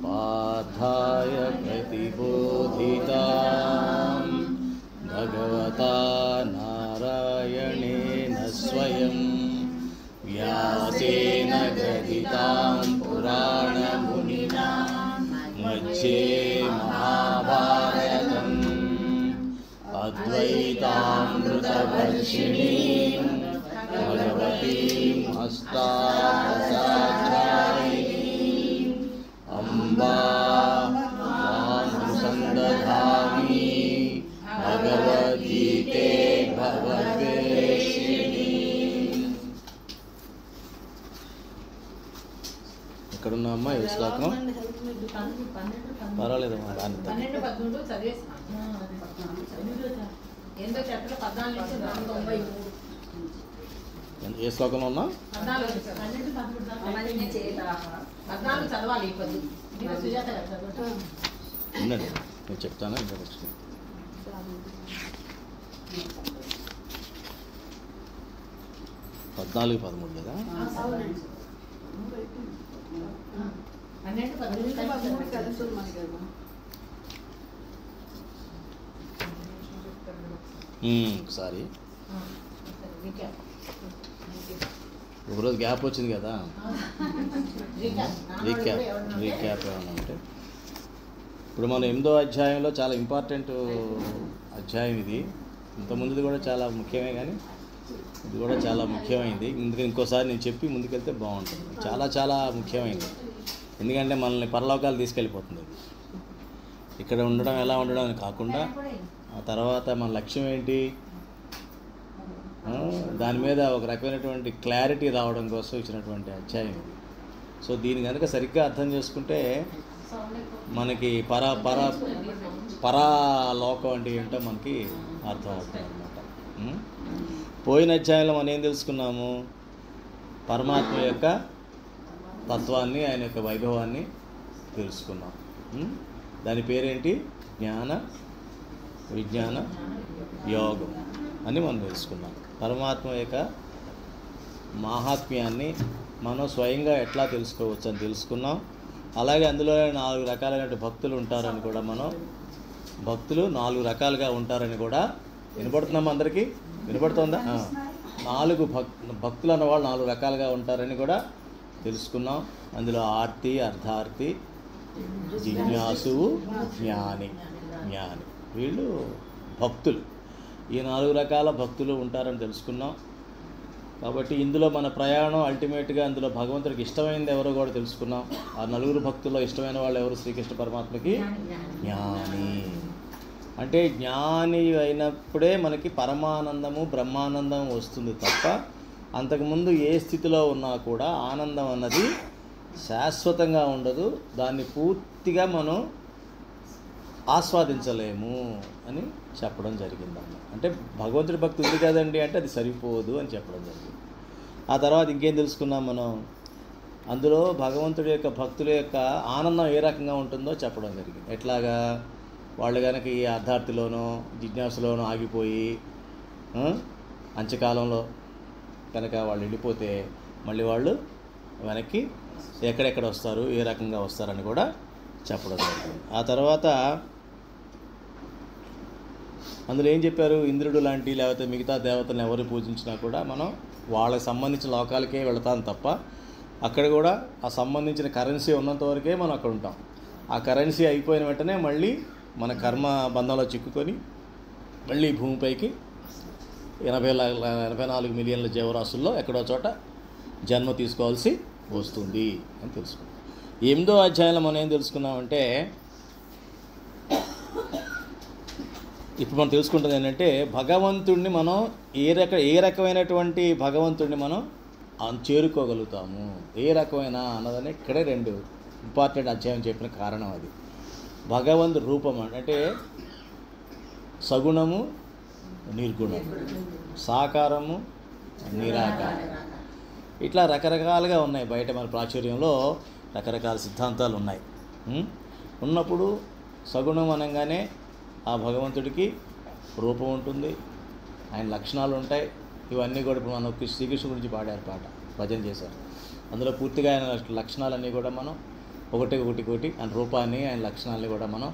पार्थाय प्रतिबोधितां भगवता नारायणेन स्वयं व्यासेन ग्रथितां पुराणमुनिना मध्ये महाभारतम् अद्वैतामृतवर्षिणीं भगवतीम् अष्टादशाध्यायिनीम् अम्बा संदधामि भगवद्गीते भगवद्वेषिणी। ఎక్కడున్నామ్మా ఈ శ్లోకం? పర్వాలేదమ్మా, ఏ శ్లోకంలో ఉన్నా? ఉండండి, నేను చెప్తాను. ఇంకా 14-13 కదా? సారీ, ఒకరోజు గ్యాప్ వచ్చింది కదా. రీక్యాప్ ఏమన్నా అంటే, ఇప్పుడు మనం 8వ అధ్యాయంలో చాలా ఇంపార్టెంట్ అధ్యాయం ఇది. ఇంతకుముందుది కూడా చాలా ముఖ్యమే, కానీ ఇది కూడా చాలా ముఖ్యమైనది. ఇంకోసారి నేను చెప్పి ముందుకెళ్తే బాగుంటుంది. చాలా చాలా ముఖ్యమైనది, ఎందుకంటే మనల్ని పరలోకాలు తీసుకెళ్ళిపోతుంది. ఇక్కడ ఉండడం ఎలా ఉండడం అని కాకుండా ఆ తర్వాత మన లక్ష్యం ఏంటి, దాని మీద ఒక రకమైనటువంటి క్లారిటీ రావడం కోసం ఇచ్చినటువంటి అధ్యాయం ఇది. సో దీన్ని కనుక సరిగ్గా అర్థం చేసుకుంటే మనకి పరాలోకం అంటే ఏంటో మనకి అర్థం అవుతుంది అన్నమాట. పోయిన అధ్యాయంలో మనం ఏం తెలుసుకున్నాము? పరమాత్మ యొక్క తత్వాన్ని, ఆయన యొక్క వైభవాన్ని తెలుసుకున్నాం. దాని పేరేంటి? జ్ఞాన విజ్ఞాన యోగం అని మనం తెలుసుకున్నాం. పరమాత్మ యొక్క మహాత్మ్యాన్ని మనం స్వయంగా ఎట్లా తెలుసుకోవచ్చు అని తెలుసుకున్నాం. అలాగే అందులో 4 రకాలైన భక్తులు ఉంటారని కూడా భక్తులు 4 రకాలుగా ఉంటారని కూడా వినపడుతున్నాము. అందరికీ వినపడుతుందా? 4 భక్తులు అన్నవాళ్ళు 4 రకాలుగా ఉంటారని కూడా తెలుసుకున్నాం. అందులో ఆర్తి, అర్ధార్తి, జిజ్ఞాసువు, జ్ఞాని. వీళ్ళు భక్తులు. ఈ 4 రకాల భక్తులు ఉంటారని తెలుసుకున్నాం. కాబట్టి ఇందులో మన ప్రయాణం అల్టిమేట్గా అందులో భగవంతుడికి ఇష్టమైనది ఎవరో కూడా తెలుసుకున్నాం. ఆ 4 భక్తుల్లో ఇష్టమైన వాళ్ళు ఎవరు? శ్రీకృష్ణ పరమాత్మకి జ్ఞాని. అంటే జ్ఞాని అయినప్పుడే మనకి పరమానందము, బ్రహ్మానందం వస్తుంది తప్ప అంతకుముందు ఏ స్థితిలో ఉన్నా కూడా ఆనందం అన్నది శాశ్వతంగా ఉండదు. దాన్ని పూర్తిగా మనం ఆస్వాదించలేము అని చెప్పడం జరిగిందన్న. అంటే భగవంతుడి భక్తి ఉంది కదండి అంటే అది సరిపోదు అని చెప్పడం జరిగింది. ఆ తర్వాత ఇంకేం తెలుసుకున్నాం మనం? అందులో భగవంతుడి యొక్క భక్తుల యొక్క ఆనందం ఏ రకంగా ఉంటుందో చెప్పడం జరిగింది. ఎట్లాగా వాళ్ళు కనుక ఈ అర్ధార్థిలోనో జిజ్ఞాసులోనో ఆగిపోయి అంత్యకాలంలో కనుక వాళ్ళు వెళ్ళిపోతే మళ్ళీ వాళ్ళు వెనక్కి ఎక్కడెక్కడ వస్తారు, ఏ రకంగా వస్తారని కూడా చెప్పడం జరిగింది. ఆ తర్వాత అందులో ఏం చెప్పారు? ఇంద్రుడు లాంటి లేకపోతే మిగతా దేవతలను ఎవరు పూజించినా కూడా మనం వాళ్ళకి సంబంధించిన లోకాలకే వెళతాం తప్ప అక్కడ కూడా ఆ సంబంధించిన కరెన్సీ ఉన్నంత వరకే మనం అక్కడ ఉంటాం. ఆ కరెన్సీ అయిపోయిన వెంటనే మళ్ళీ మన కర్మ బంధంలో చిక్కుకొని మళ్ళీ భూమిపైకి 84 మిలియన్ల జీవరాశుల్లో ఎక్కడో చోట జన్మ తీసుకోవాల్సి వస్తుంది అని తెలుసుకున్నాం. 8వ అధ్యాయంలో మనం ఏం తెలుసుకున్నామంటే, ఇప్పుడు మనం తెలుసుకుంటుంది ఏంటంటే భగవంతుడిని మనం ఏ రకమైనటువంటి భగవంతుడిని మనం చేరుకోగలుగుతాము, ఏ రకమైన అన్నదని ఇక్కడే 2 ఇంపార్టెంట్ అధ్యాయం చెప్పిన కారణం అది. భగవంతుడి రూపం అంటే సగుణము, నిర్గుణము, సాకారము, నిరాకారం, ఇట్లా రకరకాలుగా ఉన్నాయి. బయట మన ప్రాచుర్యంలో రకరకాల సిద్ధాంతాలు ఉన్నాయి. ఉన్నప్పుడు సగుణం అనగానే ఆ భగవంతుడికి రూపం ఉంటుంది, ఆయన లక్షణాలు ఉంటాయి. ఇవన్నీ కూడా ఇప్పుడు మనం శ్రీకృష్ణుడి గురించి పాడారు, పాట భజన చేశారు. అందులో పూర్తిగా ఆయన లక్షణాలన్నీ కూడా మనం ఒకటి ఆయన రూపాన్ని, ఆయన లక్షణాలని కూడా మనం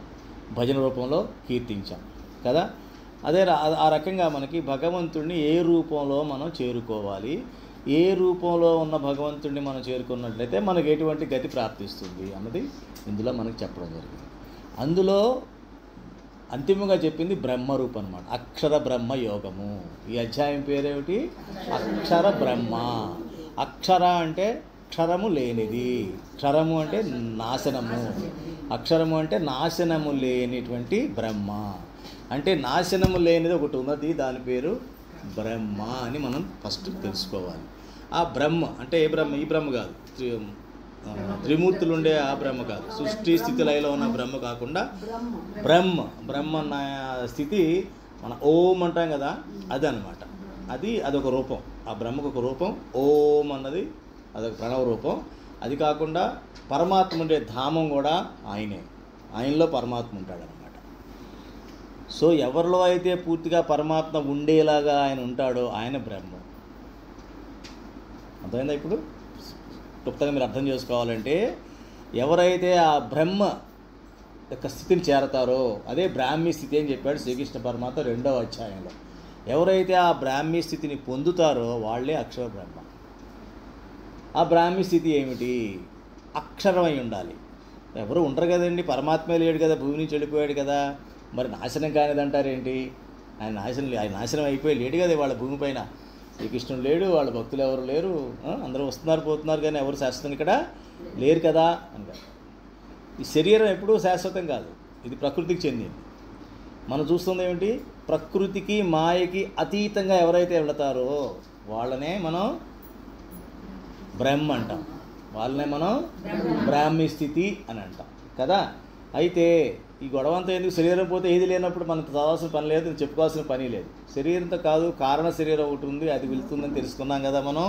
భజన రూపంలో కీర్తించాం కదా. అదే ఆ రకంగా మనకి భగవంతుడిని ఏ రూపంలో మనం చేరుకోవాలి, ఏ రూపంలో ఉన్న భగవంతుడిని మనం చేరుకున్నట్లయితే మనకు ఎటువంటి గతి ప్రాప్తిస్తుంది అన్నది ఇందులో మనకు చెప్పడం జరిగింది. అందులో అంతిమంగా చెప్పింది బ్రహ్మరూపం అన్నమాట, అక్షర బ్రహ్మ యోగము. ఈ అధ్యాయం పేరేమిటి? అక్షర బ్రహ్మ. అక్షర అంటే క్షరము లేనిది, క్షరము అంటే నాశనము, అక్షరము అంటే నాశనము లేనిటువంటి బ్రహ్మ. అంటే నాశనము లేనిది ఒకటి ఉన్నది, దాని పేరు బ్రహ్మ అని మనం ఫస్ట్ తెలుసుకోవాలి. ఆ బ్రహ్మ అంటే ఏ బ్రహ్మ? ఈ బ్రహ్మ కాదు, త్రిమూర్తులు ఉండే ఆ బ్రహ్మ కాదు, సృష్టి స్థితి లయలో ఉన్న బ్రహ్మ కాకుండా బ్రహ్మ అన్న స్థితి మన ఓం అంటాం కదా, అదనమాట. అదొక రూపం, ఆ బ్రహ్మకు ఒక రూపం. ఓం అన్నది అదొక ప్రణవ రూపం. అది కాకుండా పరమాత్మ ఉండే ధామం కూడా ఆయనలో పరమాత్మ ఉంటాడనమాట. సో ఎవరిలో అయితే పూర్తిగా పరమాత్మ ఉండేలాగా ఆయన ఉంటాడో ఆయన బ్రహ్మ. అర్థమైందా? ఇప్పుడు క్లుప్తంగా మీరు అర్థం చేసుకోవాలంటే, ఎవరైతే ఆ బ్రహ్మ యొక్క స్థితిని చేరతారో అదే బ్రాహ్మీ స్థితి అని చెప్పాడు శ్రీకృష్ణ పరమాత్మ 2వ అధ్యాయంలో. ఎవరైతే ఆ బ్రాహ్మీ స్థితిని పొందుతారో వాళ్ళే అక్షర బ్రహ్మ. ఆ బ్రాహ్మీ స్థితి ఏమిటి? అక్షరమై ఉండాలి. ఎవరు ఉండరు కదండి, పరమాత్మే లేడు కదా, భూమి నుంచి వెళ్ళిపోయాడు కదా, మరి నాశనం కానిది అంటారేంటి? ఆయన నాశనం అయిపోయి లేడు కదా వాళ్ళ భూమిపైన. శ్రీకృష్ణుడు లేడు, వాళ్ళ భక్తులు ఎవరు లేరు, అందరూ వస్తున్నారు పోతున్నారు, కానీ ఎవరు శాశ్వతం ఇక్కడ లేరు కదా అని కాదు. ఈ శరీరం ఎప్పుడూ శాశ్వతం కాదు, ఇది ప్రకృతికి చెందింది. మనం చూస్తుంది ఏమిటి? ప్రకృతికి మాయకి అతీతంగా ఎవరైతే వెళతారో వాళ్ళనే మనం బ్రహ్మ అంటాం, వాళ్ళనే మనం బ్రాహ్మీ స్థితి అని అంటాం కదా. అయితే ఈ గొడవంతా ఎందుకు? శరీరం పోతే ఏది లేనప్పుడు మనకు చదవాల్సిన పని లేదు, చెప్పుకోవాల్సిన పని లేదు. శరీరంతో కాదు, కారణ శరీరం ఒకటి ఉంది, అది వెళ్తుందని తెలుసుకున్నాం కదా మనం.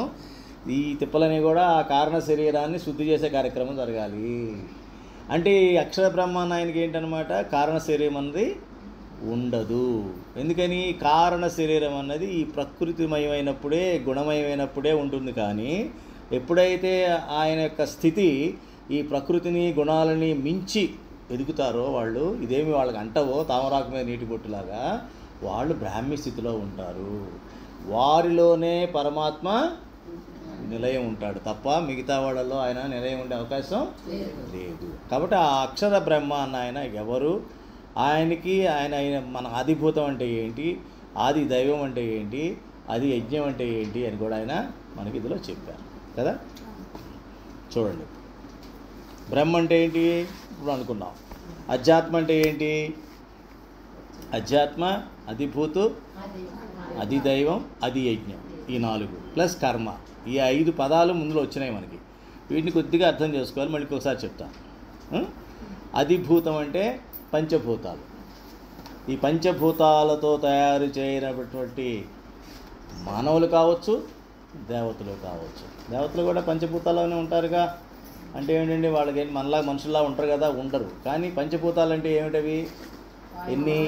ఈ తిప్పలని కూడా ఆ కారణ శరీరాన్ని శుద్ధి చేసే కార్యక్రమం జరగాలి. అంటే ఈ అక్షర బ్రహ్మాన్ని ఆయనకి ఏంటనమాట, కారణ శరీరం అన్నది ఉండదు. ఎందుకని? కారణ శరీరం అన్నది ఈ ప్రకృతిమయమైనప్పుడే, గుణమయమైనప్పుడే ఉంటుంది. కానీ ఎప్పుడైతే ఆయన యొక్క స్థితి ఈ ప్రకృతిని గుణాలని మించి ఎదుగుతారో వాళ్ళు, ఇదేమి వాళ్ళకి అంటవో తామరాకు మీద నీటి బొట్టులాగా, వాళ్ళు బ్రాహ్మీ స్థితిలో ఉంటారు. వారిలోనే పరమాత్మ నిలయం ఉంటాడు తప్ప మిగతా వాళ్ళలో ఆయన నిలయం ఉండే అవకాశం లేదు. కాబట్టి ఆ అక్షర బ్రహ్మ అన్న ఆయన ఎవరు? ఆయన మన ఆదిభూతం అంటే ఏంటి, ఆది దైవం అంటే ఏంటి, ఆది యజ్ఞం అంటే ఏంటి అని కూడా ఆయన మనకి ఇందులో చెప్పారు కదా. చూడండి, బ్రహ్మ అంటే ఏంటి ఇప్పుడు అనుకున్నాం. అధ్యాత్మ అంటే ఏంటి? అధ్యాత్మ, అధిభూతు, అధిదైవం, అధి యజ్ఞం, ఈ 4 ప్లస్ కర్మ, ఈ 5 పదాలు ముందులో వచ్చినాయి మనకి. వీటిని కొద్దిగా అర్థం చేసుకోవాలి, మళ్ళీ ఒకసారి చెప్తాను. అధిభూతం అంటే పంచభూతాలు. ఈ పంచభూతాలతో తయారు చేయనటువంటి మానవులు కావచ్చు, దేవతలు కావచ్చు. దేవతలు కూడా పంచభూతాల్లోనే ఉంటారుగా. అంటే ఏంటండి, వాళ్ళకి మనలా మనుషుల్లా ఉంటారు కదా? ఉండరు. కానీ పంచభూతాలు అంటే ఏమిటవి? ఎన్ని?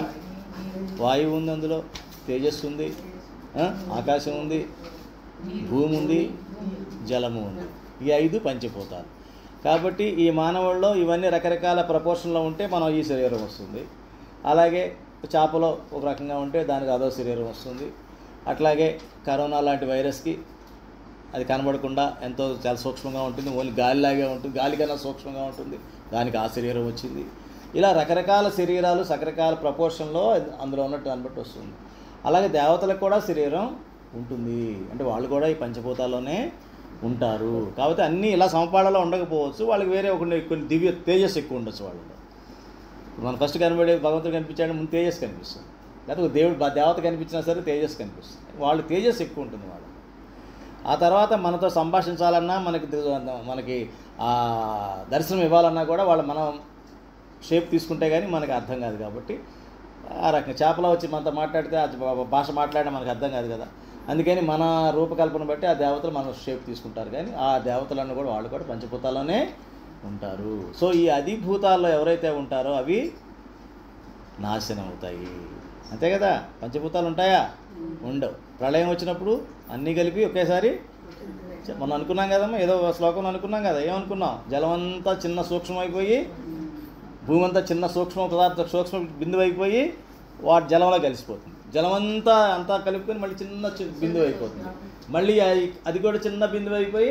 వాయువు ఉంది, అందులో తేజస్సు ఉంది, ఆకాశం ఉంది, భూమి ఉంది, జలము ఉంది. ఈ 5 పంచభూతాలు. కాబట్టి ఈ మానవుల్లో ఇవన్నీ రకరకాల ప్రపోర్షన్లో ఉంటే మనం ఈ శరీరం వస్తుంది. అలాగే చేపలో ఒక రకంగా ఉంటే దానికి అదో శరీరం వస్తుంది. అట్లాగే కరోనా లాంటి వైరస్కి అది కనబడకుండా ఎంతో చాలా సూక్ష్మంగా ఉంటుంది, ఓన్లీ గాలిలాగే ఉంటుంది, గాలి కన్నా సూక్ష్మంగా ఉంటుంది, దానికి ఆ శరీరం వచ్చింది. ఇలా రకరకాల శరీరాలు రకరకాల ప్రపోర్షన్లో అందులో ఉన్నట్టు దాన్ని బట్టి వస్తుంది. అలాగే దేవతలకు కూడా శరీరం ఉంటుంది, అంటే వాళ్ళు కూడా ఈ పంచభూతాల్లోనే ఉంటారు. కాబట్టి అన్నీ ఇలా సమపాళలో ఉండకపోవచ్చు, వాళ్ళకి వేరే కొన్ని దివ్య తేజస్సు ఎక్కువ ఉండొచ్చు. వాళ్ళు మన ఫస్ట్ కనబడే భగవంతుడు కనిపించాడు, ముందు తేజస్సు కనిపిస్తుంది. లేకపోతే దేవత కనిపించినా సరే తేజస్సు కనిపిస్తుంది. వాళ్ళు తేజస్సు ఎక్కువ ఉంటుంది వాళ్ళు. ఆ తర్వాత మనతో సంభాషించాలన్నా, మనకి దర్శనం ఇవ్వాలన్నా కూడా వాళ్ళు మనం షేప్ తీసుకుంటే కానీ మనకు అర్థం కాదు. కాబట్టి ఆ రకంగా చేపలో వచ్చి మనతో మాట్లాడితే ఆ భాష మాట్లాడినా మనకు అర్థం కాదు కదా. అందుకని మన రూపకల్పన బట్టి ఆ దేవతలు మన షేప్ తీసుకుంటారు. కానీ ఆ దేవతలను కూడా వాళ్ళు కూడా పంచభూతాల్లోనే ఉంటారు. సో ఈ అధిభూతాల్లో ఎవరైతే ఉంటారో అవి నాశనం అవుతాయి. అంతే కదా, పంచభూతాలు ఉంటాయా? ఉండవు. ప్రళయం వచ్చినప్పుడు అన్నీ కలిపి ఒకేసారి మనం అనుకున్నాం కదమ్మా, ఏదో శ్లోకం అనుకున్నాం కదా, ఏమనుకున్నాం? జలమంతా చిన్న సూక్ష్మమైపోయి, భూమి అంతా చిన్న సూక్ష్మ సూక్ష్మ బిందువు అయిపోయి వాటి జలంలో కలిసిపోతుంది. జలమంతా కలుపుకొని మళ్ళీ చిన్న బిందువు అయిపోతుంది. మళ్ళీ అది కూడా చిన్న బిందువు అయిపోయి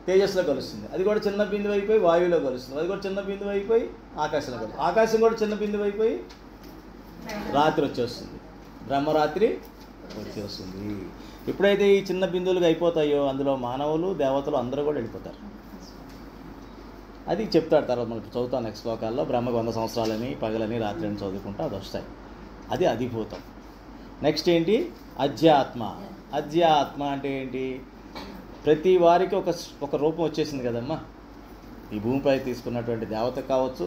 తేజస్సులో కలుస్తుంది. అది కూడా చిన్న బిందువు అయిపోయి వాయువులో కలుస్తుంది. అది కూడా చిన్న బిందువు అయిపోయి ఆకాశంలో కలుస్తుంది. ఆకాశం కూడా చిన్న బిందువు అయిపోయి రాత్రి వచ్చేస్తుంది, బ్రహ్మరాత్రి వచ్చేస్తుంది. ఎప్పుడైతే ఈ చిన్న బిందువులుగా అయిపోతాయో అందులో మానవులు దేవతలు అందరూ కూడా వెళ్ళిపోతారు. అది చెప్తాడు తర్వాత మనకి చదువుతాం నెక్స్ట్ శ్లోకాల్లో. బ్రహ్మకు 100 సంవత్సరాలని పగలని రాత్రి అని చదువుకుంటా అది వస్తాయి. అది అధిభూతం. నెక్స్ట్ ఏంటి? అధ్యాత్మ. అధ్యాత్మ అంటే ఏంటి? ప్రతి వారికి ఒక రూపం వచ్చేసింది కదమ్మా. ఈ భూమిపై తీసుకున్నటువంటి దేవత కావచ్చు,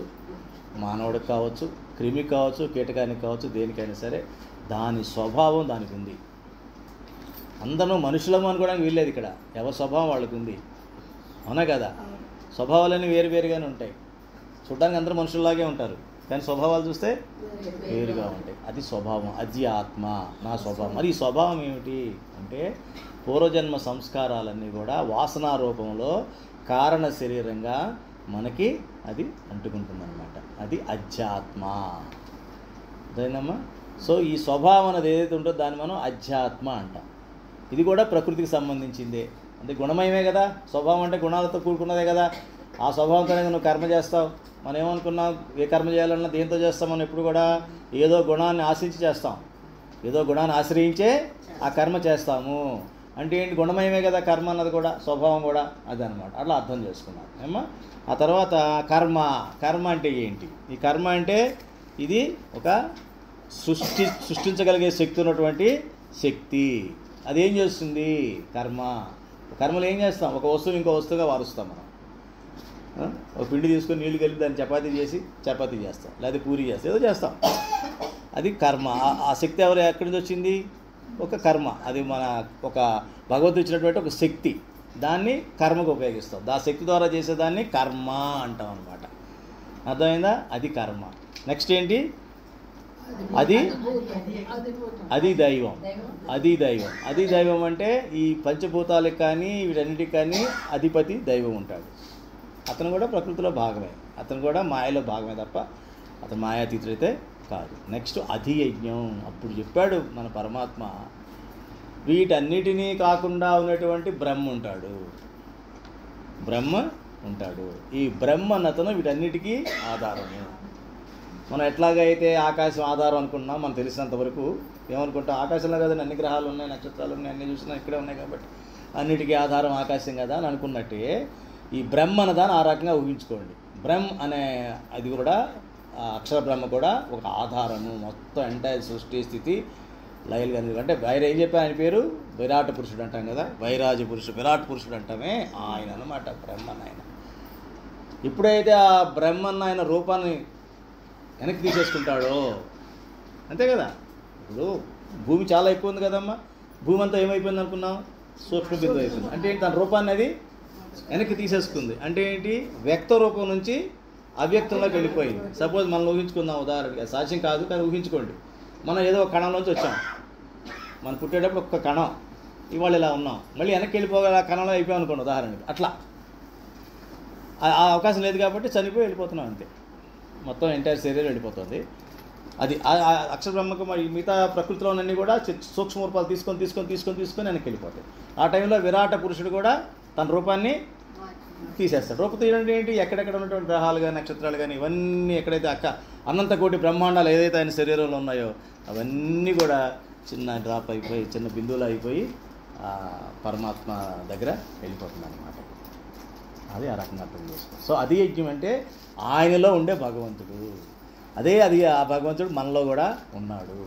మానవుడికి కావచ్చు, క్రిమి కావచ్చు, కీటకానికి కావచ్చు, దేనికైనా సరే దాని స్వభావం దానికి ఉంది. అందరూ మనుషులము అనుకోవడానికి వీల్లేదు. ఇక్కడ ఎవరి స్వభావం వాళ్ళకి ఉంది, అవునా కదా? స్వభావాలన్నీ వేరువేరుగానే ఉంటాయి. చూడడానికి అందరూ మనుషుల్లాగే ఉంటారు, కానీ స్వభావాలు చూస్తే వేరుగా ఉంటాయి. అది స్వభావం. అధ్యాత్మ నా స్వభావం. మరి ఈ స్వభావం ఏమిటి అంటే పూర్వజన్మ సంస్కారాలన్నీ కూడా వాసనా రూపంలో కారణ శరీరంగా మనకి అది అంటుకుంటుందన్నమాట. అది అధ్యాత్మ. అదేనమ్మా. సో ఈ స్వభావం అనేది ఏదైతే ఉంటుందో దాన్ని మనం అధ్యాత్మ అంటాం. ఇది కూడా ప్రకృతికి సంబంధించిందే. అంటే గుణమయమే కదా. స్వభావం అంటే గుణాలతో కూడుకున్నదే కదా. ఆ స్వభావంతోనే నువ్వు కర్మ చేస్తావు. మనం ఏమనుకున్నాం, ఏ కర్మ చేయాలన్నా దేంతో చేస్తాం? మనం ఎప్పుడు కూడా ఏదో గుణాన్ని ఆశ్రయించి చేస్తాం, ఏదో గుణాన్ని ఆశ్రయించే ఆ కర్మ చేస్తాము. అంటే ఏంటి? గుణమయమే కదా కర్మ అన్నది కూడా, స్వభావం కూడా అది అనమాట. అట్లా అర్థం చేసుకున్నాం ఏమా. ఆ తర్వాత కర్మ. కర్మ అంటే ఏంటి? ఈ కర్మ అంటే ఇది ఒక సృష్టించగలిగే శక్తి ఉన్నటువంటి శక్తి. అదేం చేస్తుంది? కర్మ. కర్మలు ఏం చేస్తాం? ఒక వస్తువుని ఇంకో వస్తువుగా మారుస్తాం మనం. ఒక పిండి తీసుకొని నీళ్లు కలిపి దాన్ని చపాతీ చేస్తాం, లేదా పూరి చేస్తాం, ఏదో చేస్తాం. అది కర్మ. ఆ శక్తి ఎక్కడి నుంచి వచ్చింది? ఒక కర్మ. అది మన ఒక భగవంతుడు ఇచ్చినటువంటి ఒక శక్తి. దాన్ని కర్మకు ఉపయోగిస్తాం. ఆ శక్తి ద్వారా చేసేదాన్ని కర్మ అంటాం అన్నమాట. అర్థమైందా? అది కర్మ. నెక్స్ట్ ఏంటి? అది దైవం. అది దైవం అంటే ఈ పంచభూతాలకు కానీ వీటన్నిటికి కానీ అధిపతి దైవం ఉంటాడు. అతను కూడా ప్రకృతిలో భాగమే, అతను కూడా మాయలో భాగమే తప్ప అతను మాయాతీతుడైతే కాదు. నెక్స్ట్ అధియజ్ఞం. అప్పుడు చెప్పాడు మన పరమాత్మ, వీటన్నిటినీ కాకుండా ఉన్నటువంటి బ్రహ్మ ఉంటాడు. ఈ బ్రహ్మ అన్నతను వీటన్నిటికీ ఆధారము. మనం ఎట్లాగైతే ఆకాశం ఆధారం అనుకుంటున్నాం, మనం తెలిసినంత వరకు ఏమనుకుంటాం? ఆకాశంలో కదా అన్ని గ్రహాలు ఉన్నాయి, నక్షత్రాలు ఉన్నాయి, అన్నీ చూసినా ఇక్కడే ఉన్నాయి కాబట్టి అన్నిటికీ ఆధారం ఆకాశం కదా అని అనుకున్నట్టే ఈ బ్రహ్మ అన్నదాన్ని ఆ రకంగా ఊహించుకోండి. బ్రహ్మ అనే అది కూడా అక్షర బ్రహ్మ కూడా ఒక ఆధారము. మొత్తం ఎంటైర్ సృష్టి స్థితి లయలు కానీ. అంటే ఏం చెప్పారు? ఆయన పేరు విరాట పురుషుడు అంటాం కదా, వైరాజ పురుషుడు, విరాట్ పురుషుడు అంటామే ఆయన అన్నమాట బ్రహ్మన్. ఆయన ఎప్పుడైతే ఆ బ్రహ్మన్ ఆయన రూపాన్ని వెనక్కి తీసేసుకుంటాడో, అంతే కదా. ఇప్పుడు భూమి చాలా ఎక్కువ ఉంది కదమ్మా. భూమి అంతా ఏమైపోయింది అనుకున్నాం? సూక్ష్మ బిందువు అయిపోయింది. అంటే ఏంటి? తన రూపాన్ని అది వెనక్కి తీసేసుకుంది. అంటే ఏంటి? వ్యక్త రూపం నుంచి అవ్యక్తంలోకి వెళ్ళిపోయింది. సపోజ్ మనం ఊహించుకుందాం, ఉదాహరణగా సాక్ష్యం కాదు కానీ ఊహించుకోండి. మనం ఏదో ఒక కణంలోంచి వచ్చాం. మనం పుట్టేటప్పుడు ఒక్క కణం, ఇవాళ ఇలా ఉన్నాం, మళ్ళీ వెనక్కి వెళ్ళిపోగల కణంలో అయిపోయాం అనుకోండి ఉదాహరణకి. అట్లా ఆ అవకాశం లేదు కాబట్టి చనిపోయి వెళ్ళిపోతున్నాం అంతే. మొత్తం ఎంటైర్ శరీరం వెళ్ళిపోతుంది. అది అక్షర బ్రహ్మకు. మరి మిగతా ప్రకృతిలోనన్నీ కూడా సూక్ష్మ రూపాలు తీసుకొని వెనక్కి వెళ్ళిపోతాయి. ఆ టైంలో విరాట పురుషుడు కూడా తన రూపాన్ని తీసేస్తాడు. రూపం తీయడం ఏంటి? ఎక్కడెక్కడ ఉన్నటువంటి గ్రహాలు కానీ నక్షత్రాలు కానీ ఇవన్నీ ఎక్కడైతే అనంత కోటి బ్రహ్మాండాలు ఏదైతే ఆయన శరీరంలో ఉన్నాయో అవన్నీ కూడా చిన్న డ్రాప్ అయిపోయి, చిన్న బిందువులు అయిపోయి పరమాత్మ దగ్గర వెళ్ళిపోతుంది అన్నమాట. అది ఆ రకంగా అర్థం చేసుకో. సో అది యజ్ఞం అంటే ఆయనలో ఉండే భగవంతుడు. అది ఆ భగవంతుడు మనలో కూడా ఉన్నాడు.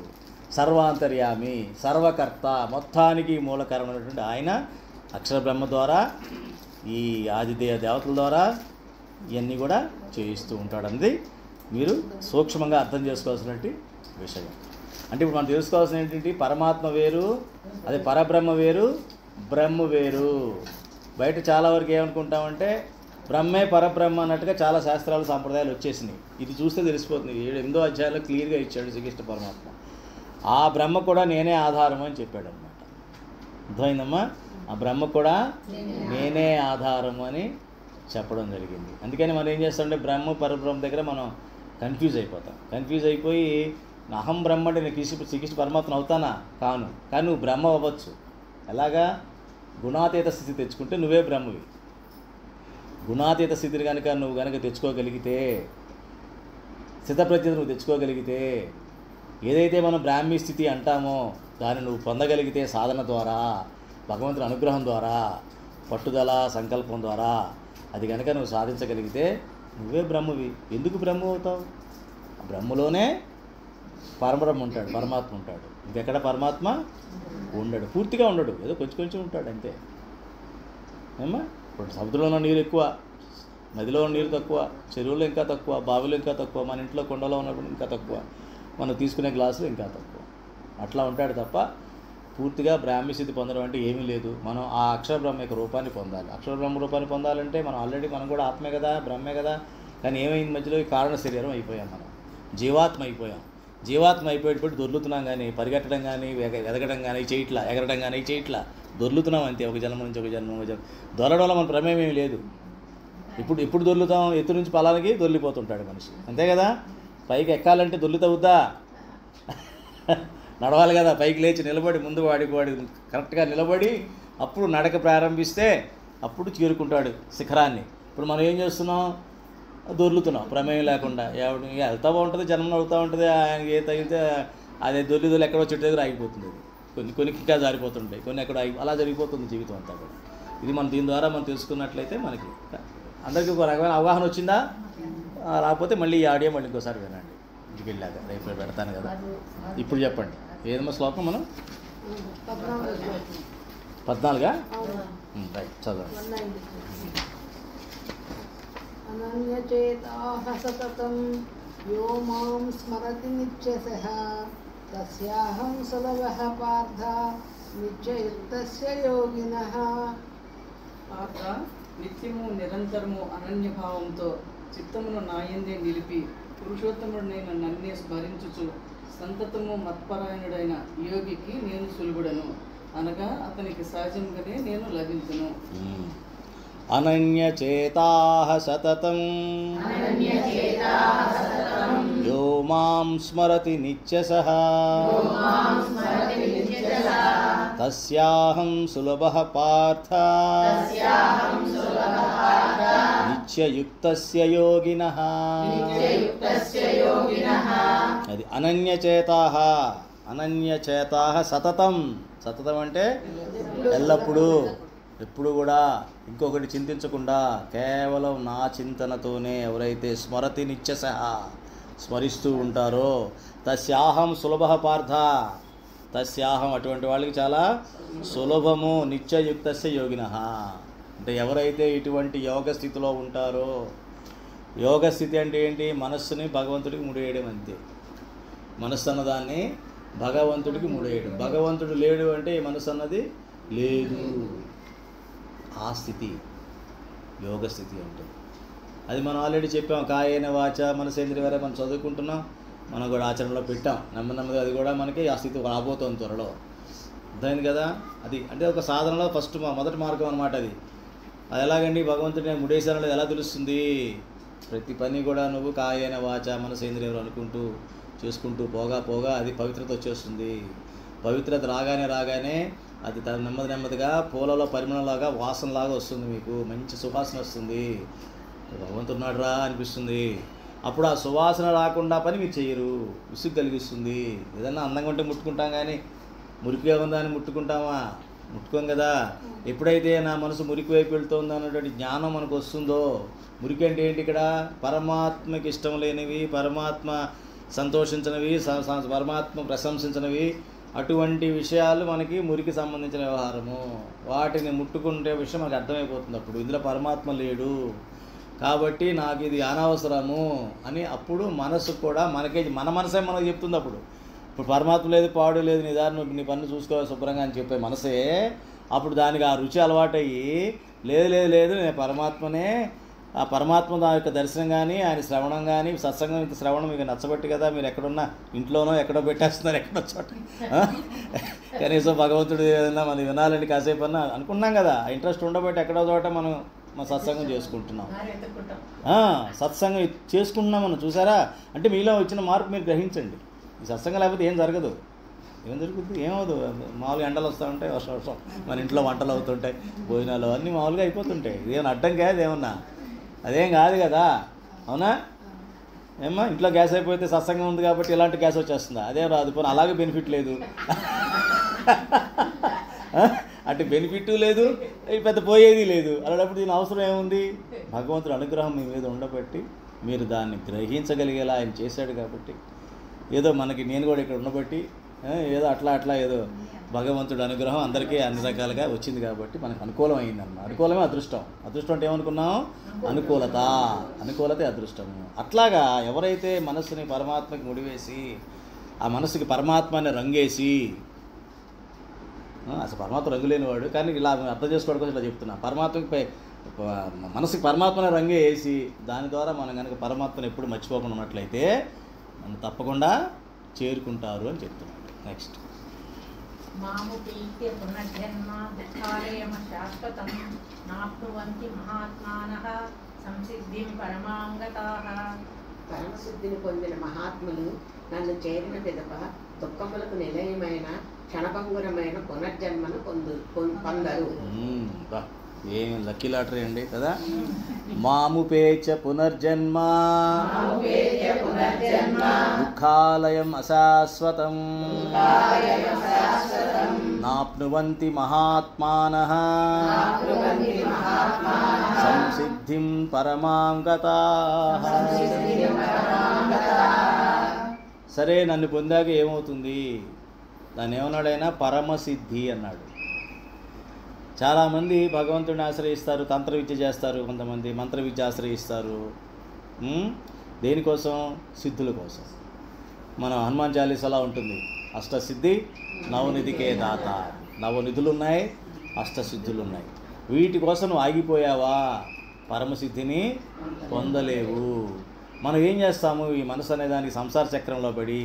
సర్వాంతర్యామి, సర్వకర్త, మొత్తానికి మూల కారణమైనటువంటి ఆయన అక్షర బ్రహ్మ ద్వారా ఈ ఆదిదేయ దేవతల ద్వారా ఇవన్నీ కూడా చేయిస్తూ ఉంటాడు. అనేది మీరు సూక్ష్మంగా అర్థం చేసుకోవాల్సినటువంటి విషయం. అంటే ఇప్పుడు మనం తెలుసుకోవాల్సిన ఏంటంటే పరమాత్మ వేరు, అదే పరబ్రహ్మ వేరు, బ్రహ్మ వేరు. బయట చాలా వరకు ఏమనుకుంటామంటే బ్రహ్మే పరబ్రహ్మ అన్నట్టుగా చాలా శాస్త్రాలు సాంప్రదాయాలు వచ్చేసినాయి. ఇది చూస్తే తెలిసిపోతుంది. 8వ అధ్యాయంలో క్లియర్గా ఇచ్చాడు శ్రీకృష్ణ పరమాత్మ. ఆ బ్రహ్మ కూడా నేనే ఆధారం అని చెప్పాడు అనమాట. అర్థమైందమ్మా? ఆ బ్రహ్మ కూడా నేనే ఆధారం అని చెప్పడం జరిగింది. అందుకని మనం ఏం చేస్తామంటే బ్రహ్మ పరబ్రహ్మ దగ్గర మనం కన్ఫ్యూజ్ అయిపోతాం. కన్ఫ్యూజ్ అయిపోయి అహం బ్రహ్మ అంటే నేను శ్రీకృష్ణ పరమాత్మ అవుతానా? కాను. కానీ నువ్వు బ్రహ్మ అవ్వచ్చు. ఎలాగా? గుణాతీత స్థితి తెచ్చుకుంటే నువ్వే బ్రహ్మవి. గుణాతీత స్థితిని కనుక నువ్వు కనుక తెచ్చుకోగలిగితే, స్థితప్రజ్ఞత నువ్వు తెచ్చుకోగలిగితే, ఏదైతే మనం బ్రాహ్మీ స్థితి అంటామో దాన్ని నువ్వు పొందగలిగితే సాధన ద్వారా, భగవంతుని అనుగ్రహం ద్వారా, పట్టుదల సంకల్పం ద్వారా అది కనుక నువ్వు సాధించగలిగితే నువ్వే బ్రహ్మవి. ఎందుకు బ్రహ్మ అవుతావు? బ్రహ్మలోనే పరబ్రహ్మ ఉంటాడు, పరమాత్మ ఉంటాడు. ఇంకెక్కడ పరమాత్మ ఉండడు, పూర్తిగా ఉండడు, ఏదో కొంచెం కొంచెం ఉంటాడు అంతే. ఏమ్మా? ఇప్పుడు సముద్రంలో నీరు ఎక్కువ, నదిలో నీరు తక్కువ, చెరువులో ఇంకా తక్కువ, బావిలో ఇంకా తక్కువ, మన ఇంట్లో కొండలో ఉన్నప్పుడు ఇంకా తక్కువ, మనం తీసుకునే గ్లాసులో ఇంకా తక్కువ. అట్లా ఉంటాడు తప్ప పూర్తిగా బ్రాహ్మీ స్థితి పొందడం అంటే ఏమీ లేదు. మనం ఆ అక్షర బ్రహ్మ యొక్క రూపాన్ని పొందాలి. అక్షర బ్రహ్మ రూపాన్ని పొందాలంటే మనం ఆల్రెడీ మనం కూడా ఆత్మే కదా, బ్రహ్మే కదా. కానీ ఏమైంది మధ్యలో? ఈ కారణ శరీరం అయిపోయాం, మనం జీవాత్మ అయిపోయాం. జీవాత్మ అయిపోయేటప్పుడు దొర్లుతున్నాం, కానీ పరిగెట్టడం కానీ ఎదగడం కానీ చేయట్లా, ఎగరడం కానీ చేయట్లా, దొర్లుతున్నాం అంతే. ఒక జన్మ నుంచి ఒక జన్మ దొరడం వల్ల మన ప్రమేయం ఏమి లేదు. ఇప్పుడు దొర్లుతాం, ఎత్తు నుంచి పొలానికి దొర్లిపోతుంటాడు మనిషి, అంతే కదా. పైకి ఎక్కాలంటే దొర్లుతవుద్దా? నడవాలి కదా. పైకి లేచి నిలబడి ముందు వాడి కరెక్ట్గా నిలబడి అప్పుడు నడక ప్రారంభిస్తే అప్పుడు చేరుకుంటాడు శిఖరాన్ని. ఇప్పుడు మనం ఏం చేస్తున్నాం? దొర్లుతున్నాం ప్రమేయం లేకుండా. వెళ్తూ ఉంటుంది, జన్మను అవుతూ ఉంటుంది. ఆయనకి ఏ తగిలితే అదే దొర్లి ఎక్కడో చెట్టు దగ్గర ఆగిపోతుంది. కొన్ని ఇంకా జారిపోతుంటాయి, కొన్ని ఎక్కడ అలా జరిగిపోతుంది జీవితం అంతా కూడా. ఇది మనం దీని ద్వారా మనం తెలుసుకున్నట్లయితే మనకి అందరికీ ఒక రకమైన అవగాహన వచ్చిందా? రాకపోతే మళ్ళీ ఈ ఆడియో మళ్ళీ ఇంకోసారి వినండి, ఇంటికి వెళ్ళాక. రేపు పెడతాను కదా. ఇప్పుడు చెప్పండి, ఏదమ్మా శ్లోకం? మనం 14 రైట్, చదవండి. అనన్యచేతాః సతతం యో మాం స్మరతి నిత్యశః తస్యాహం సులభః పార్థ నిత్యయుక్తస్య యోగినః. పార్థ, నిత్యము నిరంతరము అనన్యభావంతో చిత్తమును నాయందే నిలిపి పురుషోత్తముడైన నన్నే స్మరించుచు సంతతము మత్పరాయణుడైన యోగికి నేను సులువుడను, అనగా అతనికి సహజంగానే నేను లభించును. అనన్యచేతాః సతతం యో మాం స్మరతి నిత్యశః తస్యాహం సులభః పార్థ నిత్యయుక్తస్య యోగినః. అది అనన్యచేతాః. అనన్యచేతాః సతతం. సతతం అంటే ఎల్లప్పుడూ, ఎప్పుడు కూడా ఇంకొకటి చింతించకుండా కేవలం నా చింతనతోనే ఎవరైతే స్మరతి నిత్యశః స్మరిస్తూ ఉంటారో తస్యాహం సులభః పార్థ. తస్యాహం అటువంటి వాళ్ళకి చాలా సులభము. నిత్యయుక్తస్య యోగినః అంటే ఎవరైతే ఇటువంటి యోగ స్థితిలో ఉంటారో. యోగ స్థితి అంటే ఏంటి? మనస్సుని భగవంతుడికి ముడివేయడం అంతే. మనస్సు అన్నదాన్ని భగవంతుడికి ముడివేయడం. భగవంతుడు లేడు అంటే మనస్సు అన్నది లేదు. ఆ స్థితి యోగ స్థితి అంటే. అది మనం ఆల్రెడీ చెప్పాం. కాయేన వాచ మనసేంద్రియ మనం చదువుకుంటున్నాం, మనం కూడా ఆచరణలో పెట్టాం. నెమ్మదిగా అది కూడా మనకి ఆ స్థితి రాబోతుంది త్వరలో. అర్థమైంది కదా. అది అంటే ఒక సాధనలో మొదటి మార్గం అనమాట అది. అది ఎలాగండి? భగవంతుడి నేను ముడేశానో ఎలా తెలుస్తుంది? ప్రతి పని కూడా నువ్వు కాయేన వాచ మనసేంద్రియం అనుకుంటూ చేసుకుంటూ పోగా అది పవిత్రత వచ్చేస్తుంది. పవిత్రత రాగానే అది నెమ్మదిగా పూలలో పరిమళంలాగా వాసనలాగా వస్తుంది. మీకు మంచి సువాసన వస్తుంది. భగవంతుడు రా అనిపిస్తుంది. అప్పుడు ఆ సువాసన రాకుండా పని మీరు చెయ్యరు, విసుగు కలిగిస్తుంది. ఏదన్నా అందంగా ఉంటే ముట్టుకుంటాం, కానీ మురికిగా ఉందా అని ముట్టుకుంటామా? ముట్టుకోం కదా. ఎప్పుడైతే నా మనసు మురికి వైపు వెళ్తుంది అన్నటువంటి జ్ఞానం మనకు వస్తుందో. మురికి అంటే ఏంటి? ఇక్కడ పరమాత్మకి ఇష్టం లేనివి, పరమాత్మ సంతోషించినవి, పరమాత్మ ప్రశంసించినవి, అటువంటి విషయాలు మనకి మురికి సంబంధించిన వ్యవహారము. వాటిని ముట్టుకుంటే విషయం మనకు అర్థమైపోతుంది. అప్పుడు ఇందులో పరమాత్మ లేడు కాబట్టి నాకు ఇది అనవసరము అని అప్పుడు మనసు కూడా మన మనసే మనకు చెప్తుంది. ఇప్పుడు పరమాత్మ లేదు, పాడు లేదు, నీ పన్ను చూసుకోవాలి శుభ్రంగా అని చెప్పే మనసే అప్పుడు దానికి ఆ రుచి అలవాటయ్యి లేదు నేను పరమాత్మనే ఆ పరమాత్మ యొక్క దర్శనం కానీ ఆయన శ్రవణం కానీ సత్సంగం ఇంత శ్రవణం మీకు నచ్చబట్టి కదా మీరు ఎక్కడున్నా ఇంట్లోనో ఎక్కడో పెట్టేస్తున్నారు ఎక్కడో చోట కనీసం భగవంతుడు ఏదైనా మనం వినాలని కాసేపు అన్నా అనుకున్నాం కదా ఆ ఇంట్రెస్ట్ ఉండబట్టి ఎక్కడో చోట మనం మన సత్సంగం చేసుకుంటున్నాం సత్సంగం చేసుకుంటున్నాం మనం చూసారా అంటే మీలో వచ్చిన మార్పు మీరు గ్రహించండి ఈ సత్సంగం లేకపోతే ఏం జరగదు ఏం జరుగుతుంది ఏమవుదు మామూలుగా ఎండలు వస్తూ ఉంటాయి వర్షం మన ఇంట్లో వంటలు అవుతుంటాయి భోజనాలు అన్నీ మామూలుగా అయిపోతుంటాయి ఇదేమన్నా అడ్డం కాదు ఏమన్నా అదేం కాదు కదా అవునా ఏమ్మా ఇంట్లో గ్యాస్ అయిపోతే సత్సంగం ఉంది కాబట్టి ఇలాంటి గ్యాస్ వచ్చేస్తుందా అదేం రాదు పోనీ అలాగే బెనిఫిట్ లేదు అంటే బెనిఫిట్ లేదు పెద్ద పోయేది లేదు అలాంటప్పుడు దీని అవసరం ఏముంది భగవంతుడు అనుగ్రహం మీ మీద ఉండబట్టి మీరు దాన్ని గ్రహించగలిగేలా ఆయన చేశాడు కాబట్టి ఏదో మనకి నేను కూడా ఇక్కడ ఉండబట్టి ఏదో అట్లా ఏదో భగవంతుడు అనుగ్రహం అందరికీ అన్ని రకాలుగా వచ్చింది కాబట్టి మనకు అనుకూలం అయిందన్నమాట అనుకూలమే అదృష్టం అంటే ఏమనుకున్నాం అనుకూలతే అదృష్టము అట్లాగా ఎవరైతే మనస్సుని పరమాత్మకి ముడివేసి ఆ మనస్సుకి పరమాత్మని రంగేసి అసలు పరమాత్మ రంగు లేనివాడు కానీ ఇలా అర్థం చేసుకోవడం కోసం ఇలా చెప్తున్నా పరమాత్మకి మనసుకి పరమాత్మని రంగే వేసి దాని ద్వారా మనం కనుక పరమాత్మను ఎప్పుడు మర్చిపోకుండా ఉన్నట్లయితే మనం తప్పకుండా చేరుకుంటారు అని చెప్తున్నాడు నెక్స్ట్ మాము పీత్య పునర్జన్మ దుఃఖాలయమ శాశ్వతం నాప్నువంతి మహాత్మానః సంసిద్ధిం పరమాంగతాః పరమసిద్ధిని పొందిన మహాత్ములు నన్ను చేరిన పిదప దుఃఖములకు నిలయమైన క్షణభంగురమైన పునర్జన్మను పొందరు ఏం లక్కీ లాటరీ అండి కదా మాముపేచ పునర్జన్మ దుఃఖాలయం అశాశ్వతం నాప్నువంతి మహాత్మానః సంసిద్ధిం పరమాంగతాః సరే నన్ను పొందాక ఏమవుతుంది దాన్ని ఏమన్నాడైనా పరమసిద్ధి అన్నాడు చాలామంది భగవంతుడిని ఆశ్రయిస్తారు తంత్ర విద్య చేస్తారు కొంతమంది మంత్ర విద్య ఆశ్రయిస్తారు దేనికోసం సిద్ధుల కోసం మన హనుమాన్ చాలీసాలా ఉంటుంది అష్టసిద్ధి నవనిధికే దాత నవనిధులు ఉన్నాయి అష్టసిద్ధులు ఉన్నాయి వీటి కోసం నువ్వు ఆగిపోయావా పరమసిద్ధిని పొందలేవు మనం ఏం చేస్తాము ఈ మనసు అనే దానికి సంసార చక్రంలో పడి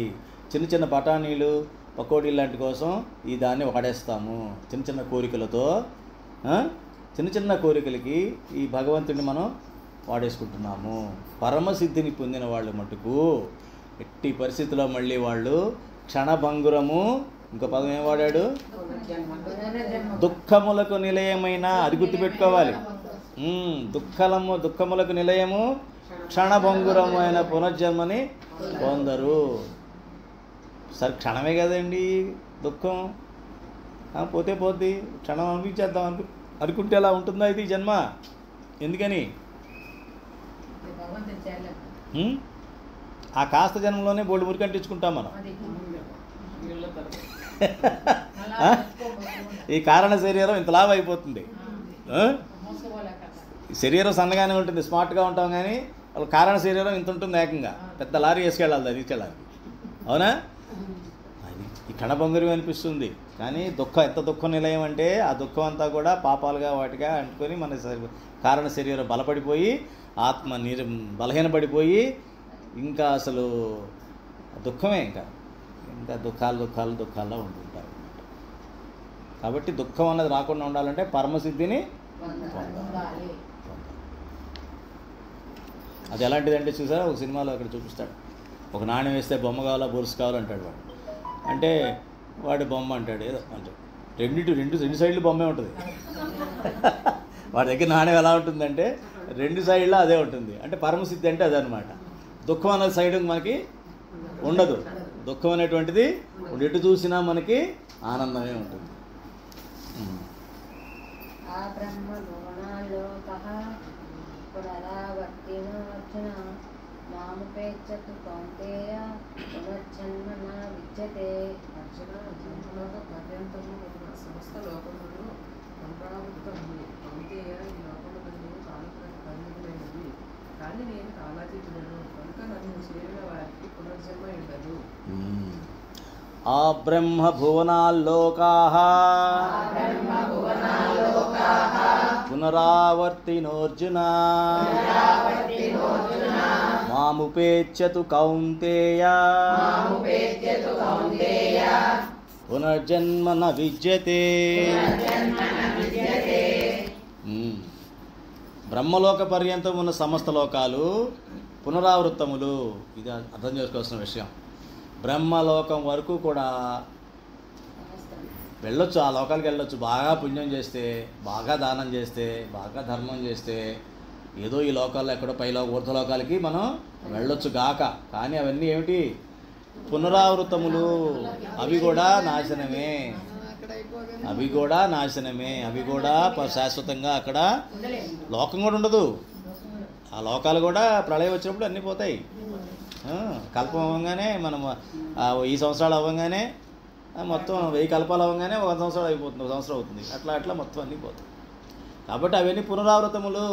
చిన్న చిన్న బఠానీలు పకోడీ లాంటి కోసం ఈ దాన్ని వాడేస్తాము చిన్న కోరికలతో చిన్న కోరికలకి ఈ భగవంతుడిని మనం వాడేసుకుంటున్నాము పరమసిద్ధిని పొందిన వాళ్ళు మటుకు ఎట్టి పరిస్థితిలో మళ్ళీ వాళ్ళు క్షణభంగురము ఇంకో పదం ఏం వాడాడు దుఃఖములకు నిలయమైన అది గుర్తుపెట్టుకోవాలి దుఃఖములకు నిలయము క్షణభంగురమైన పునర్జన్మని పొందరు సరే క్షణమే కదండి దుఃఖం పోతే పోద్ది క్షణం అనిపించేద్దాం అనుకుంటే ఎలా ఉంటుందా ఇది జన్మ ఎందుకని ఆ కాస్త జన్మలోనే బోల్డ్ మురికి అంటించుకుంటాం మనం ఈ కారణ శరీరం ఇంత లాభ అయిపోతుంది శరీరం సన్నగానే ఉంటుంది స్మార్ట్గా ఉంటాం కానీ వాళ్ళ కారణ శరీరం ఇంత ఉంటుంది ఏకంగా పెద్ద లారీ వేసుకెళ్ళాలి అది తీసుకెళ్ళాలి అవునా అది ఈ కణభంగురం అనిపిస్తుంది కానీ ఎంత దుఃఖం నిలయం అంటే ఆ దుఃఖం అంతా కూడా పాపాలుగా వాటిగా అంటుకొని మన కారణ శరీరం బలపడిపోయి ఆత్మ బలహీనపడిపోయి ఇంకా అసలు దుఃఖమే ఇంకా దుఃఖాల్లో ఉంటుంటారు కాబట్టి దుఃఖం అన్నది రాకుండా ఉండాలంటే పరమసిద్ధిని పొందాలి. అది ఎలాంటిదంటే చూసారా ఒక సినిమాలో అక్కడ చూపిస్తాడు ఒక నాణ్యం వేస్తే బొమ్మ కావాలా బొరుసు కావాలంటాడు వాడు అంటే వాడి బొమ్మ అంటాడు ఏదో అంటే రెండు సైడ్లు బొమ్మే ఉంటుంది వాడి దగ్గర నాణ్యం ఎలా ఉంటుందంటే రెండు సైడ్లో అదే ఉంటుంది అంటే పరమసిద్ధి అంటే అదే అనమాట దుఃఖం అనే సైడ్ మనకి ఉండదు దుఃఖం అనేటువంటిది ఎటు చూసినా మనకి ఆనందమే ఉంటుంది మాముపేచ్చతు కౌంతేయ పునర్జన్మ నా విద్యతే అర్జున జన్మలోక పర్యంతము సమస్త లోకములు పునరావృతములు కౌంతేయ ఈ లోకములన్నీ కాలములకు పరిమితులైనవి కానీ నేను కాలాతీతుడను కనుక నన్ను చేరిన వారికి పునర్జన్మ ఉండదు ఆ బ్రహ్మ భువనాల్లోకాః పునరావర్తినోర్జున మాముపేత్యతు కౌంతేయ పునర్జన్మ న విద్యతే. బ్రహ్మలోక పర్యంతం ఉన్న సమస్త లోకాలు పునరావృత్తములు. ఇది అర్థం చేసుకోవాల్సిన విషయం. బ్రహ్మలోకం వరకు కూడా వెళ్ళొచ్చు, ఆ లోకాలకు వెళ్ళొచ్చు. బాగా పుణ్యం చేస్తే, బాగా దానం చేస్తే, బాగా ధర్మం చేస్తే ఏదో ఈ లోకాల్లో ఎక్కడో ఊర్ధ్వలోకాలకి మనం వెళ్ళొచ్చు గాక. కానీ అవన్నీ ఏమిటి? పునరావృతములు. అవి కూడా నాశనమే, అవి కూడా నాశనమే, అవి కూడా శాశ్వతంగా అక్కడ లోకం కూడా ఉండదు. ఆ లోకాలు కూడా ప్రళయం వచ్చినప్పుడు అన్నీ పోతాయి. కల్పం అవ్వగానే మనం ఈ సంవత్సరాలు అవ్వగానే మొత్తం 1000 కల్పాలు అవ్వగానే 100 సంవత్సరాలు అయిపోతుంది, 1 సంవత్సరం అవుతుంది. అట్లా అట్లా మొత్తం అన్నీ పోతాయి. కాబట్టి అవన్నీ పునరావృతములు.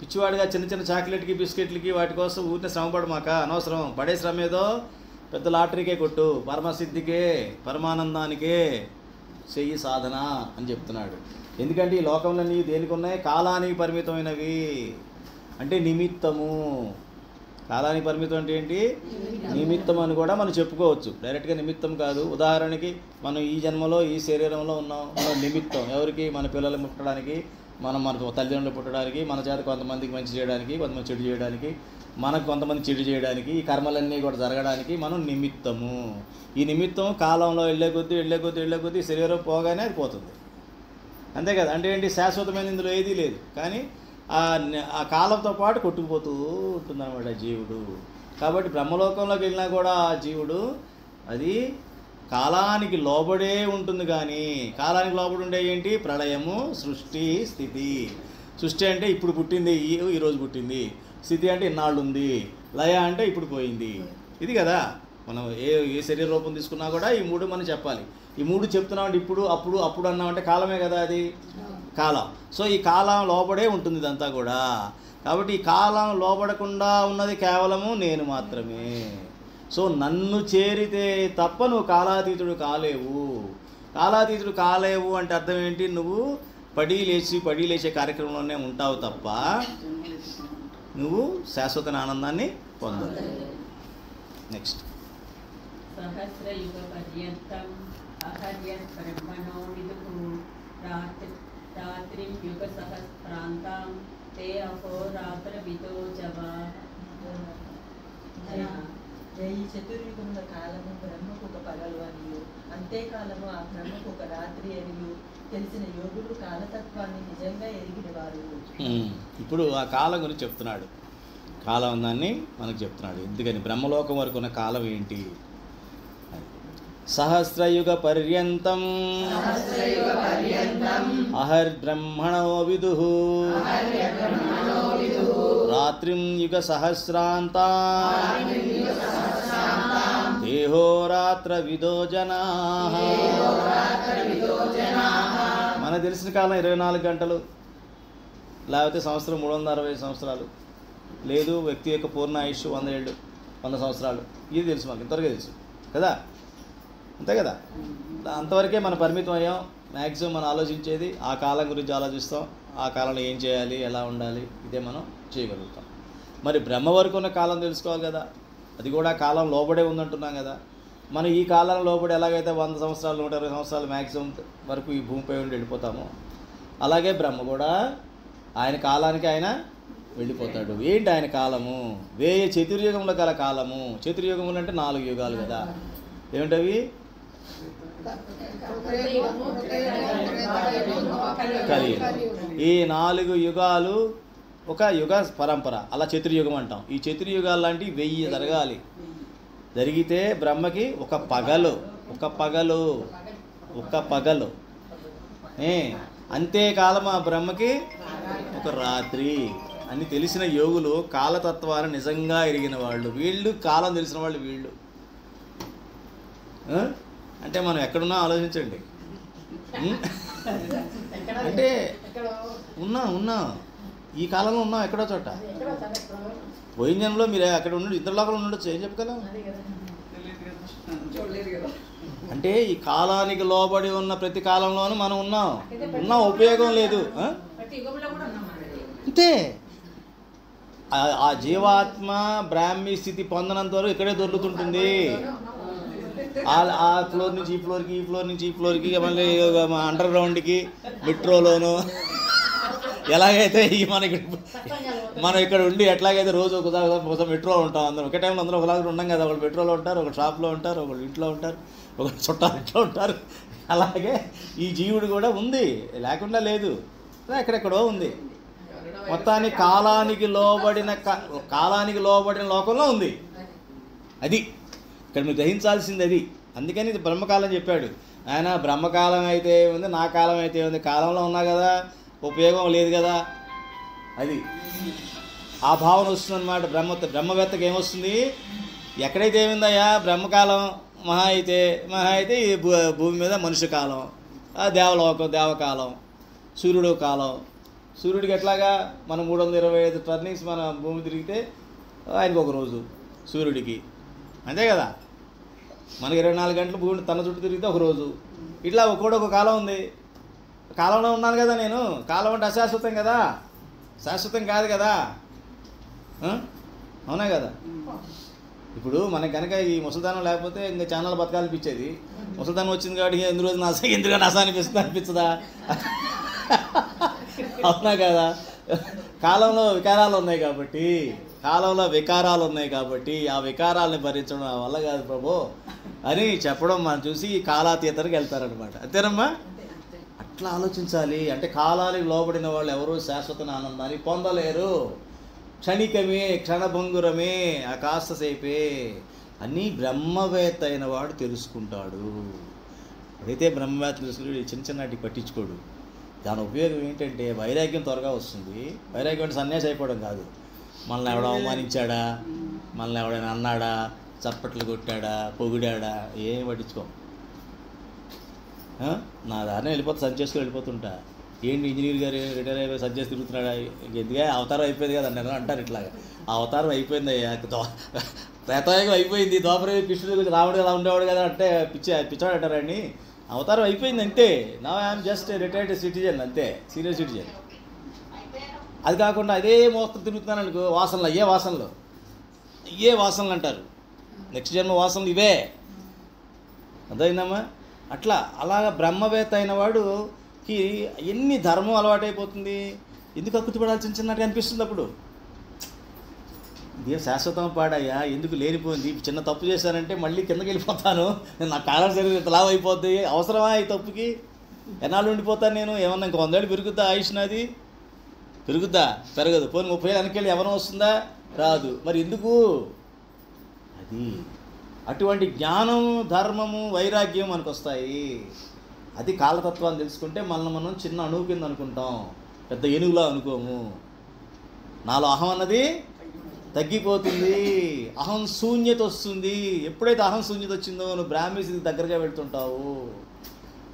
పిచ్చివాడిగా చిన్న చిన్న చాక్లెట్కి బిస్కెట్లకి వాటి కోసం ఊరిని శ్రమపడమాక. అనవసరం. పడే శ్రమ ఏదో పెద్ద లాటరీకే కొట్టు, పరమసిద్ధికే పరమానందానికే చెయ్యి సాధన అని చెప్తున్నాడు. ఎందుకంటే ఈ లోకంలో నీ దేనికి ఉన్నాయి? కాలానికి పరిమితమైనవి. అంటే నిమిత్తము. కాలానికి పరిమితం అంటే ఏంటి? నిమిత్తం అని కూడా మనం చెప్పుకోవచ్చు. డైరెక్ట్గా నిమిత్తం కాదు. ఉదాహరణకి మనం ఈ జన్మలో ఈ శరీరంలో ఉన్నాం, మనం నిమిత్తం. ఎవరికి? మన పిల్లలు పుట్టడానికి, మన తల్లిదండ్రులు పుట్టడానికి, మన చేత కొంతమందికి మంచి చేయడానికి, కొంతమంది చెడు చేయడానికి, మనకు కొంతమంది చెడు చేయడానికి, ఈ కర్మలన్నీ కూడా జరగడానికి మనం నిమిత్తము. ఈ నిమిత్తం కాలంలో వెళ్ళే కొద్దీ శరీరం పోగానే అది పోతుంది. అంతే కదా? అంటే ఏంటి? శాశ్వతమైన ఇందులో ఏదీ లేదు. కానీ ఆ కాలంతో పాటు కొట్టుకుపోతూ ఉంటుందన్నమాట జీవుడు. కాబట్టి బ్రహ్మలోకంలోకి వెళ్ళినా కూడా ఆ జీవుడు అది కాలానికి లోబడే ఉంటుంది. కానీ కాలానికి లోబడి ఉండే ఏంటి? ప్రళయము, సృష్టి, స్థితి. సృష్టి అంటే ఇప్పుడు పుట్టింది, ఈరోజు పుట్టింది. స్థితి అంటే ఇన్నాళ్ళు ఉంది. లయ అంటే ఇప్పుడు పోయింది. ఇది కదా. మనం ఏ శరీర రూపం తీసుకున్నా కూడా ఈ 3 మనం చెప్పాలి. ఈ 3 చెప్తున్నామంటే ఇప్పుడు, అప్పుడు అన్నామంటే కాలమే కదా, అది కాలం. సో ఈ కాలం లోబడే ఉంటుంది ఇదంతా కూడా. కాబట్టి ఈ కాలం లోబడకుండా ఉన్నది కేవలము నేను మాత్రమే. సో నన్ను చేరితే తప్ప నువ్వు కాలాతీతుడు కాలేవు. కాలాతీతుడు కాలేవు అంటే అర్థం ఏంటి? నువ్వు పడి లేచే కార్యక్రమంలోనే ఉంటావు తప్ప నువ్వు శాశ్వత ఆనందాన్ని పొందవు. నెక్స్ట్. సహస్రయుగ పర్యంతం అహర్యత్ బ్రహ్మణో విదుః రాత్రిం యుగ సహస్రాంతం తే అహోరాత్ర విదోజవా. ఈ చతుర్యుగముల కాలము బ్రహ్మకు ఒక పగలు అనియు, అంతేకాలము ఆ బ్రహ్మకు ఒక రాత్రి అనియు తెలిసిన యోగులు కాలతత్వాన్ని నిజంగా ఎరిగిన వారు. ఇప్పుడు ఆ కాలం గురించి చెప్తున్నాడు. కాలం దాన్ని మనకు చెప్తున్నాడు. ఎందుకని? బ్రహ్మలోకం వరకు ఉన్న కాలం ఏంటి? సహస్రయుగ పర్యంతం అహర్బ్రహ్మణో విదుః రాత్రిం యుగ సహస్రాంతాం దేహోరాత్ర విదో జనాః. మనకు తెలిసిన కాలం 24 గంటలు, లేకపోతే సంవత్సరం 360 సంవత్సరాలు, లేదు వ్యక్తి యొక్క పూర్ణ ఆయుష్ 100 ఏళ్ళు, 100 సంవత్సరాలు. ఇది తెలుసు మనకి, ఇంతవరకే తెలుసు కదా. అంతే కదా? అంతవరకే మనం పరిమితం అయ్యాం. మ్యాక్సిమం మనం ఆలోచించేది ఆ కాలం గురించి ఆలోచిస్తాం. ఆ కాలంలో ఏం చేయాలి, ఎలా ఉండాలి, ఇదే మనం చేయగలుగుతాం. మరి బ్రహ్మ వరకు ఉన్న కాలం తెలుసుకోవాలి కదా. అది కూడా కాలం లోబడే ఉందంటున్నాం కదా. మనం ఈ కాలం లోబడి ఎలాగైతే 100 సంవత్సరాలు 120 సంవత్సరాలు మ్యాక్సిమం వరకు ఈ భూమిపై ఉండి వెళ్ళిపోతామో, అలాగే బ్రహ్మ కూడా ఆయన కాలానికి ఆయన వెళ్ళిపోతాడు. ఏంటి ఆయన కాలము? చతుర్యుగముల గల కాలము. చతుర్యుగములు అంటే 4 యుగాలు కదా. ఏమిటవి? కలియుగం. ఈ 4 యుగాలు ఒక యుగ పరంపర, అలా చతుర్యుగం అంటాం. ఈ చతుర్యుగాలు లాంటి 1000 జరగాలి. జరిగితే బ్రహ్మకి ఒక పగలు అంతేకాలం ఆ బ్రహ్మకి ఒక రాత్రి అని తెలిసిన యోగులు, కాలతత్వాన్ని నిజంగా ఎరిగిన వాళ్ళు వీళ్ళు, కాలం తెలిసిన వాళ్ళు వీళ్ళు. అంటే మనం ఎక్కడున్నా ఆలోచించండి. అంటే ఉన్నాం ఈ కాలంలో ఉన్నాం ఎక్కడో చోట. పోయిన జన్మలో మీరు అక్కడ ఉండి ఇద్దరు లోపల ఉండొచ్చు. ఏం చెప్పగలం? అంటే ఈ కాలానికి లోబడి ఉన్న ప్రతి కాలంలోనూ మనం ఉన్నాం. ఉపయోగం లేదు. ప్రతి యుగంలో కూడా ఉన్నాం మనం. అంతే. ఆ జీవాత్మ బ్రాహ్మీ స్థితి పొందనంత వరకు ఇక్కడే దొరుకుతుంటుంది. ఆ ఫ్లోర్ నుంచి ఈ ఫ్లోర్కి, ఈ ఫ్లోర్ నుంచి ఈ ఫ్లోర్కి, మళ్ళీ అండర్ గ్రౌండ్కి, మెట్రోలోను ఎలాగైతే మనం ఇక్కడ ఉండి ఎట్లాగైతే రోజు ఒకసారి మెట్రోలో ఉంటాం, అందరం ఒకే టైంలో అందరం ఒకలాగా ఉన్నాం కదా. ఒకళ్ళు మెట్రోలో ఉంటారు, ఒకళ్ళు షాప్లో ఉంటారు, ఒకళ్ళు ఇంట్లో ఉంటారు, ఒకళ్ళు చుట్టాలు ఇంట్లో ఉంటారు. అలాగే ఈ జీవుడు కూడా ఉంది, లేకుండా లేదు, ఎక్కడెక్కడో ఉంది. మొత్తానికి కాలానికి లోబడిన లోకంలో ఉంది. అది ఇక్కడ మీరు గ్రహించాల్సింది అది. అందుకని ఇది బ్రహ్మకాలం చెప్పాడు ఆయన. బ్రహ్మకాలం అయితే ఉంది, నా కాలం అయితే ఉంది. కాలంలో ఉన్నా కదా, ఉపయోగం లేదు కదా. అది ఆ భావన వస్తుందన్నమాట. బ్రహ్మవేత్తకి ఏమొస్తుంది? ఎక్కడైతే ఏముందయ్యా బ్రహ్మకాలం, మహా అయితే ఈ భూమి మీద మనుష్య కాలం, దేవలోకం దేవకాలం, సూర్యుడు కాలం. సూర్యుడికి ఎట్లాగా మనం 325 టర్నింగ్స్ మన భూమి తిరిగితే ఆయనకు ఒక రోజు సూర్యుడికి, అంతే కదా. మనకి 24 గంటలు భూమి తన చుట్టూ తిరిగితే ఒక రోజు. ఇట్లా ఒక కాలం ఉంది. కాలంలో ఉన్నాను కదా నేను. కాలం అంటే అశాశ్వతం కదా, శాశ్వతం కాదు కదా. అవునా కదా. ఇప్పుడు మనకి కనుక ఈ ముసలిదానం లేకపోతే ఇంకా ఛానల్ బతకాలనిపించేది. ముసలిదానం వచ్చింది కాబట్టి ఎందుకు నస అనిపిస్తుందా? అవునా కదా. కాలంలో వికారాలు ఉన్నాయి కాబట్టి ఆ వికారాలని భరించడం నా వల్ల కాదు ప్రభు అని చెప్పడం మనం చూసి కాలాతీతానికి వెళ్తారనమాట. అంతేనమ్మా. అట్లా ఆలోచించాలి. అంటే కాలానికి లోబడిన వాళ్ళు ఎవరు శాశ్వత ఆనందాన్ని పొందలేరు. క్షణికమే, క్షణభంగురమే, ఆ కాస్తసేపే అన్నీ బ్రహ్మవేత్త అయిన వాడు తెలుసుకుంటాడు. అయితే బ్రహ్మవేత్త తెలుసుకుని చిన్నటి పట్టించుకోడు. దాని ఉపయోగం ఏంటంటే వైరాగ్యం త్వరగా వస్తుంది. వైరాగ్యం అంటే సన్యాసి అయిపోవడం కాదు. మనల్ని ఎవడ అవమానించాడా, మనల్ని ఎవడైనా అన్నాడా, చప్పట్లు కొట్టాడా, పొగిడాడా, ఏం పట్టించుకో. నా దారిని వెళ్ళిపోతుంటా. ఏంటి ఇంజనీర్ గారు రిటైర్ అయిపోయి సజ్జేసి తిరుగుతున్నాడా, ఎందుకే అవతారం అయిపోయింది కదా అన్నారు అంటారు. ఇట్లాగా అవతారం అయిపోయింది అయ్యా, త్రేతాయుగం అయిపోయింది, ద్వాపర కృష్ణుడి గురించి రాముడు ఎలా ఉండేవాడు కదా అంటే పిచ్చాడు అంటారండి. అవతారం అయిపోయింది అంతే. Now I'm just retired citizen అంతే, సీనియర్ సిటిజన్. అది కాకుండా అదే మోస్తరు తిరుగుతున్నాను అనుకో, వాసనలు అయ్యే వాసనలు అంటారు. నెక్స్ట్ జన్మ వాసనలు ఇవే. అర్థమైందమ్మా. అలాగా బ్రహ్మవేత్త అయిన వాడుకి ఎన్ని ధర్మం అలవాటైపోతుంది. ఎందుకు అక్కుతిపడాలి చిన్నట్టుగా అనిపిస్తుంది. అప్పుడు ఇదే శాశ్వతం పాడయ్యా, ఎందుకు లేనిపోయింది, చిన్న తప్పు చేశానంటే మళ్ళీ కిందకి వెళ్ళిపోతాను, నా కాలం శరీరం ఇంత లావు అయిపోద్ది, అవసరమా ఈ తప్పుకి, ఎన్నాళ్ళు ఉండిపోతాను నేను, ఏమన్నా ఇంక 100 ఏళ్ళు పెరుగుద్దా ఆయుష్ నాది? పెరగదు. పోనీ 30 ఏళ్ళు వెనకెళ్ళి ఎవరం వస్తుందా? రాదు. మరి ఎందుకు? అది అటువంటి జ్ఞానం, ధర్మము, వైరాగ్యం మనకు వస్తాయి. అది కాలతత్వాన్ని తెలుసుకుంటే మనం చిన్న అణువు కింద అనుకుంటాం, పెద్ద ఏనుగులా అనుకోము. నాలో అహం అన్నది తగ్గిపోతుంది, అహం శూన్యత వస్తుంది. ఎప్పుడైతే అహం శూన్యత వచ్చిందో నువ్వు బ్రాహ్మీ స్థితికి దగ్గరగా వెళ్తుంటావు.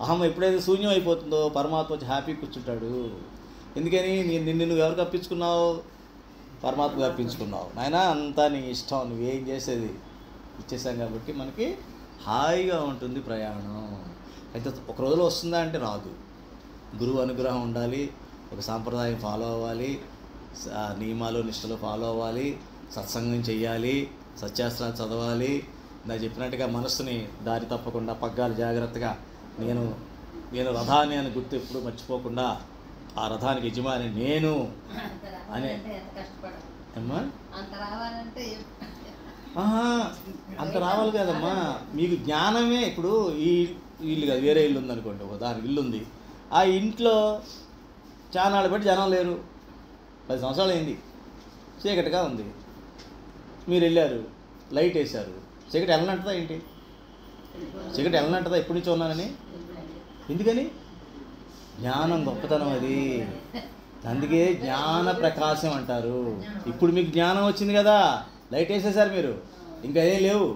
అహం ఎప్పుడైతే శూన్యం అయిపోతుందో పరమాత్మ వచ్చి హ్యాపీ కూర్చుంటాడు. ఎందుకని? నిన్ను నువ్వు ఎవరికి అప్పించుకున్నావు? పరమాత్మకు అర్పించుకున్నావు. నాయన అంతా నీ ఇష్టం, నువ్వేం చేసేది ఇచ్చేసాం కాబట్టి మనకి హాయిగా ఉంటుంది ప్రయాణం. అయితే ఒక రోజులో వస్తుందా అంటే రాదు. గురువు అనుగ్రహం ఉండాలి, ఒక సాంప్రదాయం ఫాలో అవ్వాలి, నియమాలు నిష్టలు ఫాలో అవ్వాలి, సత్సంగం చెయ్యాలి, సత్యాస్త్రాలు చదవాలి. నాకు చెప్పినట్టుగా మనస్సుని దారి తప్పకుండా పగ్గాలు జాగ్రత్తగా నేను రథాన్ని అని గుర్తు ఎప్పుడు మర్చిపోకుండా ఆ రథానికి యజమాని నేను అనే అమ్మా. అంత రావాలి కదమ్మా. మీకు జ్ఞానమే. ఇప్పుడు ఈ ఇల్లు కాదు, వేరే ఇల్లు ఉందనుకోండి, దానికి ఇల్లు ఉంది. ఆ ఇంట్లో చానాళ్ళు బట్టి జనం లేరు, 10 సంవత్సరాలు అయింది, చీకటిగా ఉంది. మీరు వెళ్ళారు, లైట్ వేశారు, చీకటి వెళ్ళనంటదా ఏంటి? చీకటి వెళ్ళనంటదా ఎప్పటి నుంచో ఉన్నానని? ఎందుకని? జ్ఞానం గొప్పతనం అది. అందుకే జ్ఞాన ప్రకాశం అంటారు. ఇప్పుడు మీకు జ్ఞానం వచ్చింది కదా, లైట్ వేసేసారు మీరు, ఇంకా ఏం లేవు.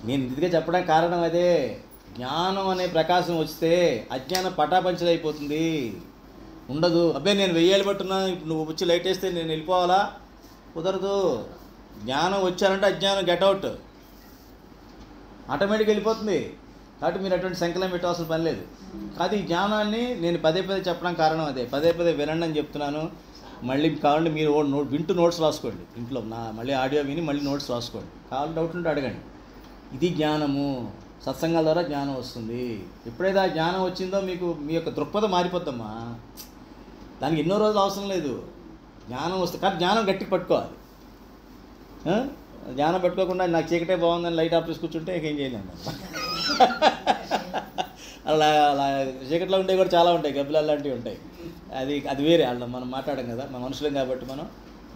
నేను ఇందుకే చెప్పడానికి కారణం అదే. జ్ఞానం అనే ప్రకాశం వస్తే అజ్ఞానం పటాపంచలైపోతుంది, ఉండదు. అబ్బాయి నేను 1000 ఏళ్ళు పట్టున్నా, ఇప్పుడు నువ్వు వచ్చి లైట్ వేస్తే నేను వెళ్ళిపోవాలా? కుదరదు. జ్ఞానం వచ్చానంటే అజ్ఞానం గెట్అవుట్, ఆటోమేటిక్గా వెళ్ళిపోతుంది. కాబట్టి మీరు అటువంటి సంకలం పెట్టవలసిన పని లేదు. కాదు ఈ జ్ఞానాన్ని నేను పదే పదే చెప్పడం కారణం అదే. పదే పదే వినండి అని చెప్తున్నాను. మళ్ళీ కావాలంటే మీరు వింటూ నోట్స్ రాసుకోండి ఇంట్లో. మళ్ళీ ఆడియో విని మళ్ళీ నోట్స్ రాసుకోండి. కావాలి డౌట్ ఉంటే అడగండి. ఇది జ్ఞానము. సత్సంగాల ద్వారా జ్ఞానం వస్తుంది. ఎప్పుడైతే ఆ జ్ఞానం వచ్చిందో మీకు మీ యొక్క దృక్పథం మారిపోద్దమ్మా. దానికి ఎన్నో రోజులు అవసరం లేదు. జ్ఞానం వస్తుంది. కానీ జ్ఞానం గట్టికి పట్టుకోవాలి. జ్ఞానం పెట్టుకోకుండా నాకు చీకటే బాగుందని లైట్ ఆఫ్ చేసి కూర్చుంటే ఏం చేయలేము. అలా చీకట్లో ఉండేవి కూడా చాలా ఉంటాయి, గబ్బిలాలు లాంటివి ఉంటాయి. అది వేరే. అలా మనం మాట్లాడడం కదా, మన మనుషులం కాబట్టి మనం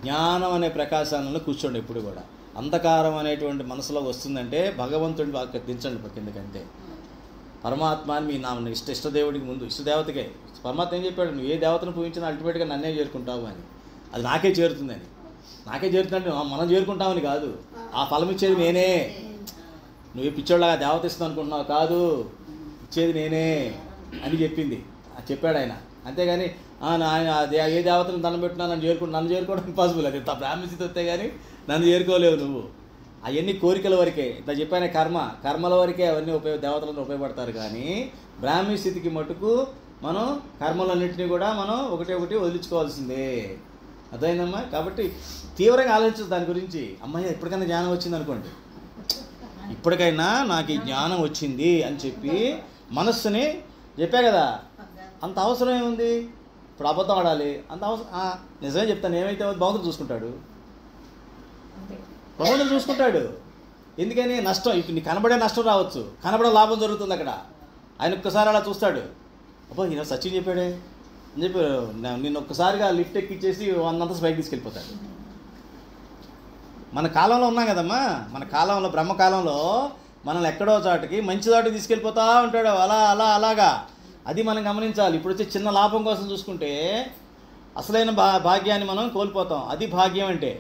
జ్ఞానం అనే ప్రకాశాలలో కూర్చోండి. ఎప్పుడు కూడా అంధకారం అనేటువంటి మనసులో వస్తుందంటే భగవంతుడిని బాగా దించండి కిందకంటే. పరమాత్మని మీ నా ఇష్టదేవుడికి ముందు, ఇష్టదేవతకే పరమాత్మ ఏం చెప్పాడు, నువ్వు ఏ దేవతను పూజించినా అల్టిమేట్గా నన్నే చేరుకుంటావు అని. అది నాకే చేరుతుందని. నాకే చేరుతుందంటే మనం చేరుకుంటామని కాదు, ఆ ఫలం ఇచ్చేది నేనే. నువ్వు పిచ్చోళ్ళగా దేవత ఇస్తాను అనుకుంటున్నావు, కాదు, ఇచ్చేది నేనే అని చెప్పాడు ఆయన. అంతేగాని ఏ దేవతను దండం పెట్టినా నన్ను చేరుకోవడం ఇంపాసిబుల్. అది బ్రాహ్మణస్థితి వస్తే కానీ నన్ను చేరుకోలేవు నువ్వు. అవన్నీ కోరికల వరకే. ఇట్లా చెప్పానే కర్మల వరకే అవన్నీ దేవతలను ఉపయోగపడతారు. కానీ బ్రాహ్మీ స్థితికి మటుకు మనం కర్మలన్నింటినీ కూడా మనం ఒకటి వదిలించుకోవాల్సిందే. అర్థమైందమ్మా? కాబట్టి తీవ్రంగా ఆలోచించు దాని గురించి. అమ్మాయి ఎప్పటికైనా జ్ఞానం వచ్చింది అనుకోండి, ఇప్పటికైనా నాకు ఈ జ్ఞానం వచ్చింది అని చెప్పి మనస్సుని చెప్పా కదా, అంత అవసరం ఏముంది? ఇప్పుడు అబద్ధం ఆడాలి అంత అవసరం? నిజమే చెప్తాను, ఏమైతే భగవంతుడు చూసుకుంటాడు. భగవంతుడు చూసుకుంటాడు. ఎందుకని? నష్టం ఇప్పుడు నీకు కనబడే నష్టం రావచ్చు, కనబడే లాభం జరుగుతుంది అక్కడ. ఆయన ఒక్కసారి అలా చూస్తాడు. అబ్బో ఈయన సచిన్ చెప్పాడే అని చెప్పి నిన్ను ఒక్కసారిగా లిఫ్ట్ ఎక్కిచ్చేసి 100 అంతస్తు పైకి తీసుకెళ్ళిపోతాడు. మన కాలంలో ఉన్నాం కదమ్మా, మన కాలంలో బ్రహ్మకాలంలో మనల్ని ఎక్కడో చాటుకి మంచి చాటుకి తీసుకెళ్ళిపోతూ ఉంటాడు. అలాగా అది మనం గమనించాలి. ఇప్పుడు వచ్చే చిన్న లాభం కోసం చూసుకుంటే అసలైన భాగ్యాన్ని మనం కోల్పోతాం. అది భాగ్యం అంటే.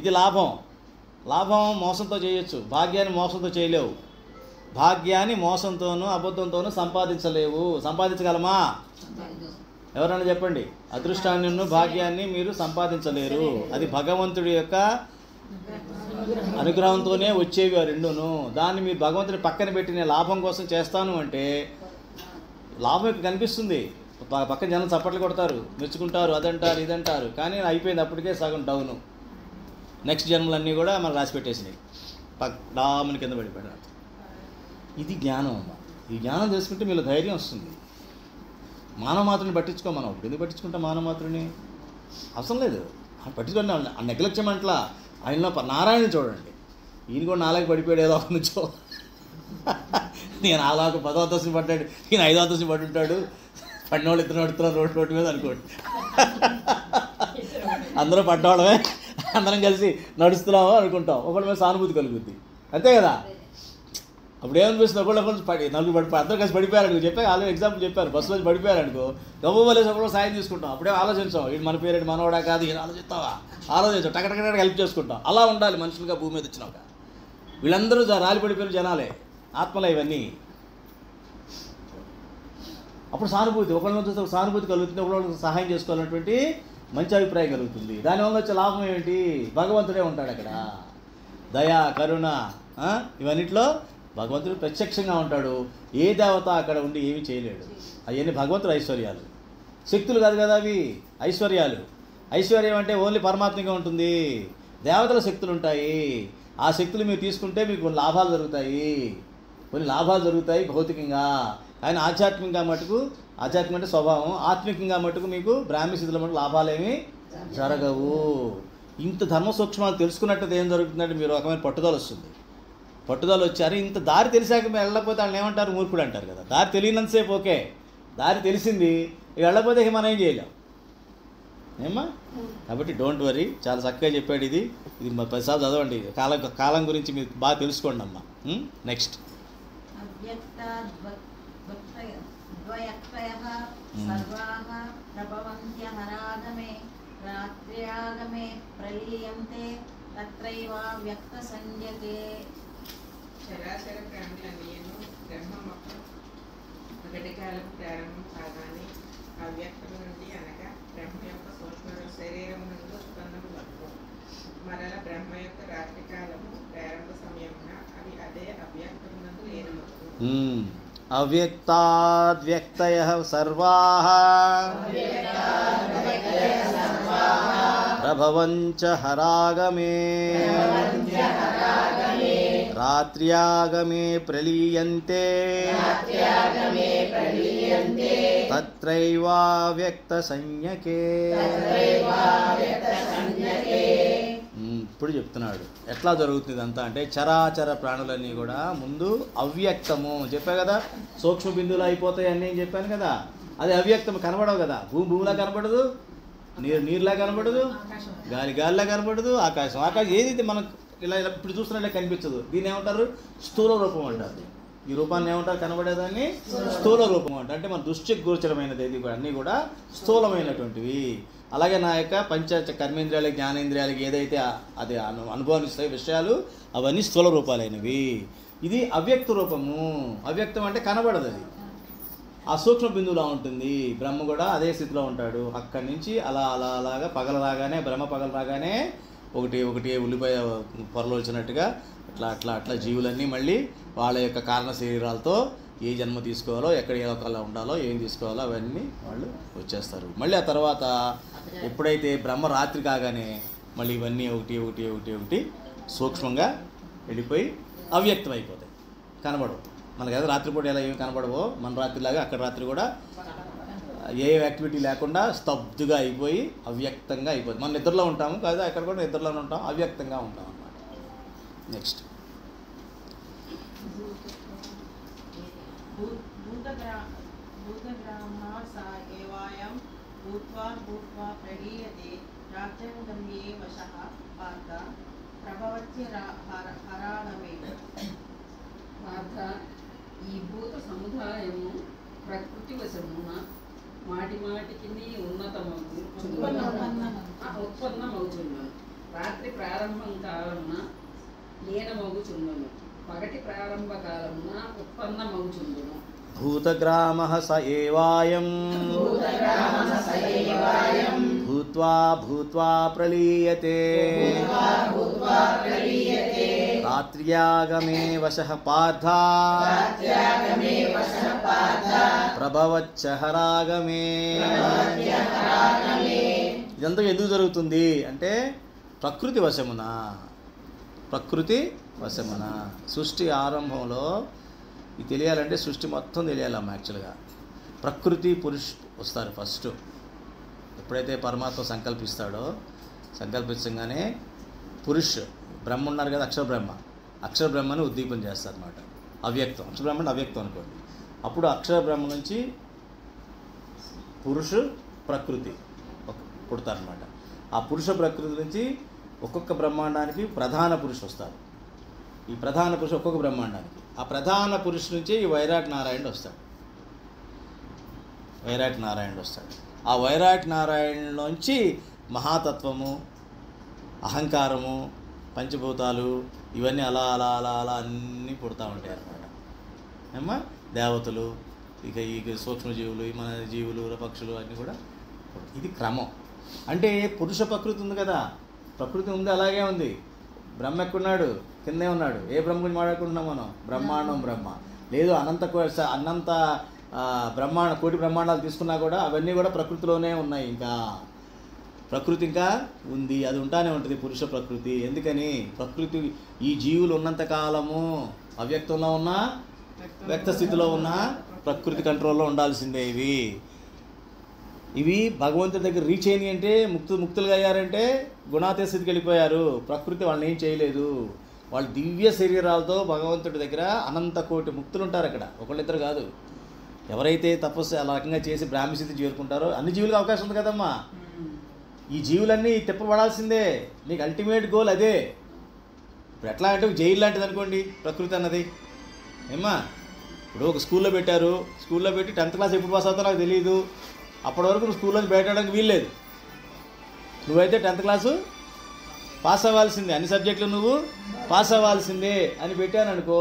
ఇది లాభం మోసంతో చేయొచ్చు, భాగ్యాన్ని మోసంతో చేయలేవు. భాగ్యాన్ని మోసంతోనూ అబద్ధంతోనూ సంపాదించలేవు. సంపాదించగలమా? ఎవరైనా చెప్పండి. అదృష్టాన్ని భాగ్యాన్ని మీరు సంపాదించలేరు. అది భగవంతుడి యొక్క అనుగ్రహంతోనే వచ్చేవి ఆ రెండును. దాన్ని మీరు భగవంతుడి పక్కన పెట్టి నేను లాభం కోసం చేస్తాను అంటే లాభం ఇక్కడ కనిపిస్తుంది. పక్కన జనం చప్పట్లు కొడతారు, మెచ్చుకుంటారు, అదంటారు ఇదంటారు. కానీ అయిపోయింది, అప్పటికే సగం డౌను. నెక్స్ట్ జన్మలన్నీ కూడా మనం రాసి పెట్టేసినాయి, డామని కింద పడిపోయాడు. ఇది జ్ఞానం అమ్మ. ఈ జ్ఞానం చేసుకుంటే మీలో ధైర్యం వస్తుంది. మానవమాతృని పట్టించుకో. మనం ఎందుకు పట్టించుకుంటాం మానవమాతృని? అవసరం లేదు. పట్టించుకోండి. నెగ్లెక్ట్ చేయమంటలా. ఆయనలో నారాయణ చూడండి, ఈయన కూడా నాలుగు పడిపోయాడు ఏదో ఒక నుంచో. నేను అలాగ 10వ అంతస్తుని పడ్డాడు, ఈయన 5వ అంతస్తుని పడి ఉంటాడు. పడిన వాళ్ళు ఇద్దరు పడుతున్నారు రోడ్డు మీద అనుకోండి. అందరూ పడ్డవాళ్ళమే, అందరం కలిసి నడుస్తున్నాము అనుకుంటాం. ఒకళ్ళ మీద సానుభూతి కలుగుద్ది, అంతే కదా? అప్పుడు ఏమనిపిస్తుంది? నలుగురు అందరూ కలిసి పడిపోయారు అనుకో. చెప్పాను ఆల్రెడీ ఎగ్జాంపుల్ చెప్పారు. బస్సులో పడిపోయారు అనుకో, గవ్వలేసి ఒకళ్ళు సాయం తీసుకుంటాం. అప్పుడే ఆలోచించాం, ఇది మన పేరేంటి, మనోడా కాదు, ఈయన ఆలోచిస్తావా? ఆలోచించాం, టకటక హెల్ప్ చేసుకుంటాం. అలా ఉండాలి మనుషులుగా భూమి మీద వచ్చినాక. వీళ్ళందరూ రాలి పడిపోయిన జనాలే, ఆత్మలే ఇవన్నీ. అప్పుడు సానుభూతి, ఒకళ్ళని చూస్తే సానుభూతి కలుగుతుంది, ఒకళ్ళకి సహాయం చేసుకోవాలన్నటువంటి మంచి అభిప్రాయం కలుగుతుంది. దానివల్ల వచ్చే లాభం ఏమిటి? భగవంతుడే ఉంటాడు అక్కడ. దయ, కరుణ, ఇవన్నిట్లో భగవంతుడు ప్రత్యక్షంగా ఉంటాడు. ఏ దేవత అక్కడ ఉండి ఏమీ చేయలేడు. అవన్నీ భగవంతుడు ఐశ్వర్యాలు, శక్తులు కాదు కదా అవి, ఐశ్వర్యాలు. ఐశ్వర్యం అంటే ఓన్లీ పరమాత్మగా ఉంటుంది. దేవతల శక్తులు ఉంటాయి. ఆ శక్తులు మీరు తీసుకుంటే మీకు కొన్ని లాభాలు జరుగుతాయి భౌతికంగా. కానీ ఆధ్యాత్మికంగా మటుకు, ఆధ్యాత్మిక అంటే స్వభావం, ఆత్మికంగా మటుకు మీకు బ్రాహ్మీ స్థితిలో మటుకు లాభాలేమీ జరగవు. ఇంత ధర్మ సూక్ష్మాలు తెలుసుకున్నట్టు ఏం జరుగుతుందంటే మీరు రకమైన పట్టుదల వచ్చారు. ఇంత దారి తెలిసాక వెళ్ళకపోతే వాళ్ళని ఏమంటారు? మూర్ఖుడు అంటారు కదా. దారి తెలియనంతసేపు ఓకే, దారి తెలిసింది వెళ్ళకపోతే మనం ఏం చేయలేం ఏమ్మా. కాబట్టి డోంట్ వరీ, చాలా చక్కగా చెప్పాడు. ఇది 10 సార్లు చదవండి. కాలం గురించి మీరు బాగా తెలుసుకోండి అమ్మా. నెక్స్ట్ చరాచర ప్రాణులన్నీను బ్రహ్మమొక్క ఒకటి కాలం ప్రారంభం కాగానే అవ్యక్తం నుండి అనగా బ్రహ్మ యొక్క సూక్ష్మ శరీరం నుండి ఉత్పన్నము వరకు మరల బ్రహ్మ యొక్క రాత్రి కాలము ప్రారంభ సమయమున అవి అదే అవ్యక్తం నందు లేని అవ్యక్తాద్వ్యక్తయః సర్వాః ప్రభవంచ హరాగమే రాత్ర్యాగమే ప్రలీయంతే తత్రైవావ్యక్త సంజ్ఞకే. ఇప్పుడు చెప్తున్నాడు ఎట్లా జరుగుతుంది ఇదంతా అంటే చరాచర ప్రాణులన్నీ కూడా ముందు అవ్యక్తము చెప్పా కదా, సూక్ష్మ బిందువులు అయిపోతాయి అన్నీ చెప్పాను కదా. అది అవ్యక్తం కనబడవు కదా, భూమిలా కనబడదు, నీరులా కనబడదు, గాలిలా కనబడదు, ఆకాశం ఏదైతే మనకు ఇలా ఇప్పుడు చూస్తున్నట్లే కనిపించదు. దీన్ని ఏమంటారు? స్థూల రూపం అంటారు. ఈ రూపాన్ని ఏమంటారు? కనబడేదాన్ని స్థూల రూపం అంటారు. అంటే మన దృష్టికి గోచరమైనది ఇది కూడా, అన్నీ కూడా స్థూలమైనటువంటివి. అలాగే నా యొక్క పంచ కర్మేంద్రియాలకి జ్ఞానేంద్రియాలకి ఏదైతే అది అనుభవిస్తాయి విషయాలు అవన్నీ స్థూల రూపాలైనవి. ఇది అవ్యక్త రూపము. అవ్యక్తం అంటే కనబడదు, అది ఆ సూక్ష్మ బిందువులా ఉంటుంది. బ్రహ్మ కూడా అదే స్థితిలో ఉంటాడు. అక్కడి నుంచి అలాగా పగల రాగానే, బ్రహ్మ పగల రాగానే ఒకటి ఉల్లిపాయ పొరలు వచ్చినట్టుగా అట్లా జీవులన్నీ మళ్ళీ వాళ్ళ యొక్క కారణ శరీరాలతో ఏ జన్మ తీసుకోవాలో, ఎక్కడ ఏ లోకాల్లో ఉండాలో, ఏం తీసుకోవాలో అవన్నీ వాళ్ళు వచ్చేస్తారు. మళ్ళీ ఆ తర్వాత ఎప్పుడైతే బ్రహ్మ రాత్రి కాగానే మళ్ళీ ఇవన్నీ ఒకటి సూక్ష్మంగా వెళ్ళిపోయి అవ్యక్తం అయిపోతాయి, కనబడవు. మనకైతే రాత్రిపూట ఎలా ఏమి కనబడవో మన రాత్రిలాగా అక్కడ రాత్రి కూడా ఏ యాక్టివిటీ లేకుండా స్తబ్దుగా అయిపోయి అవ్యక్తంగా అయిపోతుంది. మనం నిద్రలో ఉంటాము కాదు, అక్కడ కూడా నిద్రలోనే ఉంటాం, అవ్యక్తంగా ఉంటాం అన్నమాట. నెక్స్ట్ భూతగ్రామः स एवायं भूत्वा प्रलीयते राज्यङ्गम्ये वशः पार्थ ప్రభవత్యహరాగమే. పార్థ, ఈ భూత సముదాయము ప్రకృతి వశమున మాటికి ఉత్పన్నమవుచున్నను. రాత్రి ప్రారంభం కాలమున లీనమవుచున్నను, పగటి ప్రారంభ కాలమున ఉత్పన్నమవుచుండును. భూతగ్రామః స ఏవాయం భూత్వా ప్రలీయతే రాత్ర్యాగమే వశః పార్థ ప్రభవచ్చహరాగమే. ఇదంతా ఎందుకు జరుగుతుంది అంటే ప్రకృతి వశమున సృష్టి ఆరంభంలో ఇది తెలియాలంటే సృష్టి మొత్తం తెలియాలమ్మా. యాక్చువల్గా ప్రకృతి పురుష్ వస్తారు ఫస్ట్. ఎప్పుడైతే పరమాత్మ సంకల్పించగానే పురుష్ బ్రహ్మ ఉన్నారు కదా, అక్షర బ్రహ్మని ఉద్దీపన చేస్తారన్నమాట. అవ్యక్తం, అక్షర బ్రహ్మని అవ్యక్తం అనుకోండి. అప్పుడు అక్షర బ్రహ్మ నుంచి పురుషు ప్రకృతి పుడతారనమాట. ఆ పురుష ప్రకృతి నుంచి ఒక్కొక్క బ్రహ్మాండానికి ప్రధాన పురుషు వస్తారు. ఈ ప్రధాన పురుషు ఒక్కొక్క బ్రహ్మాండానికి, ఆ ప్రధాన పురుషు నుంచి ఈ వైరాట్ నారాయణుడు వస్తాడు. ఆ వైరాట్ నారాయణలోంచి మహాతత్వము, అహంకారము, పంచభూతాలు ఇవన్నీ అలా అన్నీ పుడతా ఉంటాయి అన్నమాట. ఏమ్మా దేవతలు, ఇక సూక్ష్మజీవులు, మన జీవులు, పక్షులు అన్నీ కూడా. ఇది క్రమం. అంటే పురుష ప్రకృతి ఉంది కదా, ప్రకృతి ఉంది, అలాగే ఉంది. బ్రహ్మ ఎక్కడున్నాడు? కిందే ఉన్నాడు. ఏ బ్రహ్మ గురించి మాట్లాడుకుంటున్నాం మనం? బ్రహ్మాండం బ్రహ్మ. లేదు అనంత కోటి బ్రహ్మాండాలు తీసుకున్నా కూడా అవన్నీ కూడా ప్రకృతిలోనే ఉన్నాయి. ఇంకా ప్రకృతి ఇంకా ఉంది, అది ఉంటానే ఉంటుంది పురుష ప్రకృతి. ఎందుకని? ప్రకృతి ఈ జీవులు ఉన్నంత కాలము అవ్యక్తంలో ఉన్నా వ్యక్త స్థితిలో ఉన్న ప్రకృతి కంట్రోల్లో ఉండాల్సిందే. ఇవి భగవంతుడి దగ్గర రీచ్ అయినాయి అంటే ముక్తులుగా అయ్యారంటే గుణాతీత స్థితికి వెళ్ళిపోయారు. ప్రకృతి వాళ్ళని ఏం చేయలేదు. వాళ్ళు దివ్య శరీరాలతో భగవంతుడి దగ్గర అనంత కోటి ముక్తులు ఉంటారు. అక్కడ ఒకళ్ళిద్దరు కాదు. ఎవరైతే తపస్సు అలా రకంగా చేసి బ్రాహ్మీ స్థితి చేరుకుంటారో అన్ని జీవులకు అవకాశం ఉంది కదమ్మా. ఈ జీవులన్నీ తిప్పబడాల్సిందే. నీకు అల్టిమేట్ గోల్ అదే. ఇప్పుడు ఎట్లా అంటే జైలు లాంటిది అనుకోండి ప్రకృతి అన్నది. ఏమ్మా ఇప్పుడు ఒక స్కూల్లో పెట్టారు, స్కూల్లో పెట్టి 10th క్లాస్ ఎప్పుడు పాస్ అవుతారో నాకు తెలియదు. అప్పటి వరకు నువ్వు స్కూల్లో పెట్టడానికి వీల్లేదు. నువ్వైతే 10th క్లాసు పాస్ అవ్వాల్సిందే, అన్ని సబ్జెక్టులు నువ్వు పాస్ అవ్వాల్సిందే అని పెట్టాను అనుకో,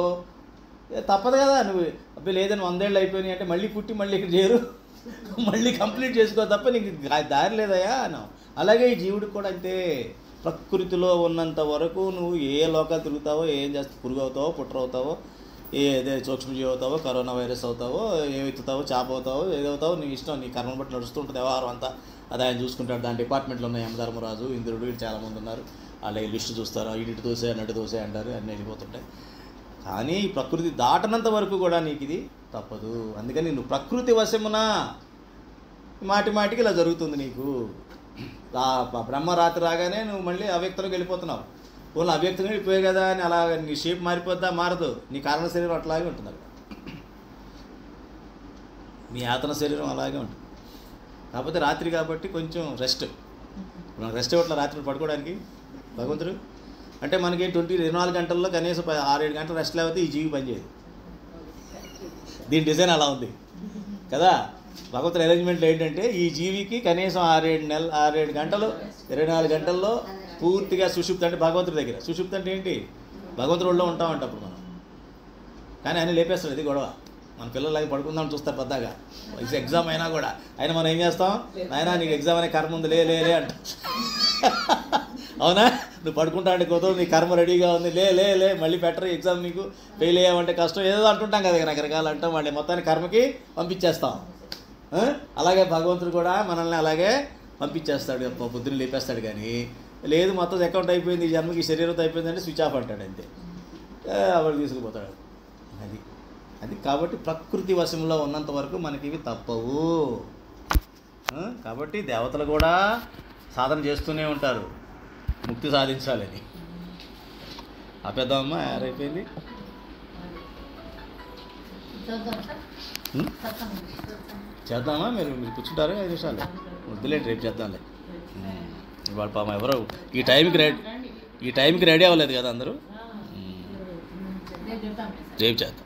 తప్పదు కదా. నువ్వు అబ్బాయి లేదని 100 ఏళ్ళు అయిపోయినాయి అంటే మళ్ళీ పుట్టి మళ్ళీ ఇక్కడ చేరు, మళ్ళీ కంప్లీట్ చేసుకో తప్ప నీకు దారి లేదయా అన్నావు. అలాగే ఈ జీవుడికి కూడా అంతే. ప్రకృతిలో ఉన్నంత వరకు నువ్వు ఏ లోకాలు తిరుగుతావో, ఏం చేస్తావు, పురుగు అవుతావో, పుట్ర అవుతావో, ఏదే సూక్ష్మజీవి అవుతావో, కరోనా వైరస్ అవుతావో, ఏవెత్తుతావో, చేప అవుతావో, ఏదవుతావో నీ ఇష్టం, నీ కర్మను బట్టి నడుస్తుంటుంది వ్యవహారం అంతా. అది ఆయన చూసుకుంటాడు. దాని డిపార్ట్మెంట్లో ఉన్నాయి, యమధర్మరాజు, ఇంద్రుడు, వీళ్ళు చాలామంది ఉన్నారు. వాళ్ళ లిస్టు చూస్తారు, ఇటు దోసే అన్నట్టు దోసే అంటారు, అన్నీ వెళ్ళిపోతుంటాయి. కానీ ఈ ప్రకృతి దాటనంత వరకు కూడా నీకు ఇది తప్పదు. అందుకని నువ్వు ప్రకృతి వశమున మాటి మాటికి ఇలా జరుగుతుంది నీకు. బ్రహ్మ రాత్రి రాగానే నువ్వు మళ్ళీ అవ్యక్తంలోకి వెళ్ళిపోతున్నావు. ఓన్లీ అవ్యక్తంగా వెళ్ళిపోయాయి కదా అని అలా నీ షేప్ మారిపోద్దా? మారదు. నీ కారణ శరీరం అట్లాగే ఉంటుంది, నీ ఆతన శరీరం అలాగే ఉంటుంది. కాకపోతే రాత్రి కాబట్టి కొంచెం రెస్ట్. మనకు రెస్ట్ ఇవ్వట్లా రాత్రి పడుకోవడానికి భగవంతుడు. అంటే మనకి 24 గంటల్లో కనీసం 6-7 గంటలు రెస్ట్ లేకపోతే ఈ జీవి పనిచేయదు. దీని డిజైన్ అలా ఉంది కదా. భగవంతుడి అరేంజ్మెంట్లో ఏంటంటే ఈ జీవికి కనీసం 6-7 గంటలు 24 గంటల్లో పూర్తిగా సుషుప్తి. అంటే భగవంతుడి దగ్గర సుషుప్తి అంటే ఏంటి? భగవంతుడి ఒళ్ళో ఉంటామంట అప్పుడు మనం. కానీ ఆయన లేపేస్తాడు, ఇది గొడవ. మన పిల్లలకి పడుకుందామని చూస్తారు పెద్దగా, ఎగ్జామ్ అయినా కూడా. అయినా మనం ఏం చేస్తాం? నాయనా నీకు ఎగ్జామ్ అనే కర్మ ఉంది, లే అంట. అవునా? నువ్వు పడుకుంటా అంటే కుదరదు, నీ కర్మ రెడీగా ఉంది, లే మళ్ళీ పెట్టరు, ఎగ్జామ్ నీకు ఫెయిల్ అయ్యామంటే కష్టం, ఏదో అంటుంటాం కదా, రకరకాలు అంటాం. మళ్ళీ మొత్తానికి కర్మకి పంపించేస్తాం. అలాగే భగవంతుడు కూడా మనల్ని అలాగే పంపించేస్తాడు, పొద్దున్న లేపేస్తాడు. కానీ లేదు మొత్తం అకౌంట్ అయిపోయింది, ఈ జన్మకి శరీరంతో అయిపోయిందంటే స్విచ్ ఆఫ్ అంటాడు అంతే, అప్పుడు తీసుకుపోతాడు. అది కాబట్టి ప్రకృతి వశంలో ఉన్నంత వరకు మనకి ఇవి తప్పవు. కాబట్టి దేవతలు కూడా సాధన చేస్తూనే ఉంటారు ముక్తి సాధించాలని. ఆపేద్దామమ్మా, యారైపోయింది. చేద్దామా? మీరు కూర్చుంటారు 5 నిమిషాలు వద్దులేండి, రేపు చేద్దాంలే. ఇవాళ పాపం ఎవరు ఈ టైంకి రెడీ అవ్వలేదు కదా అందరూ. రేపు చేద్దాం.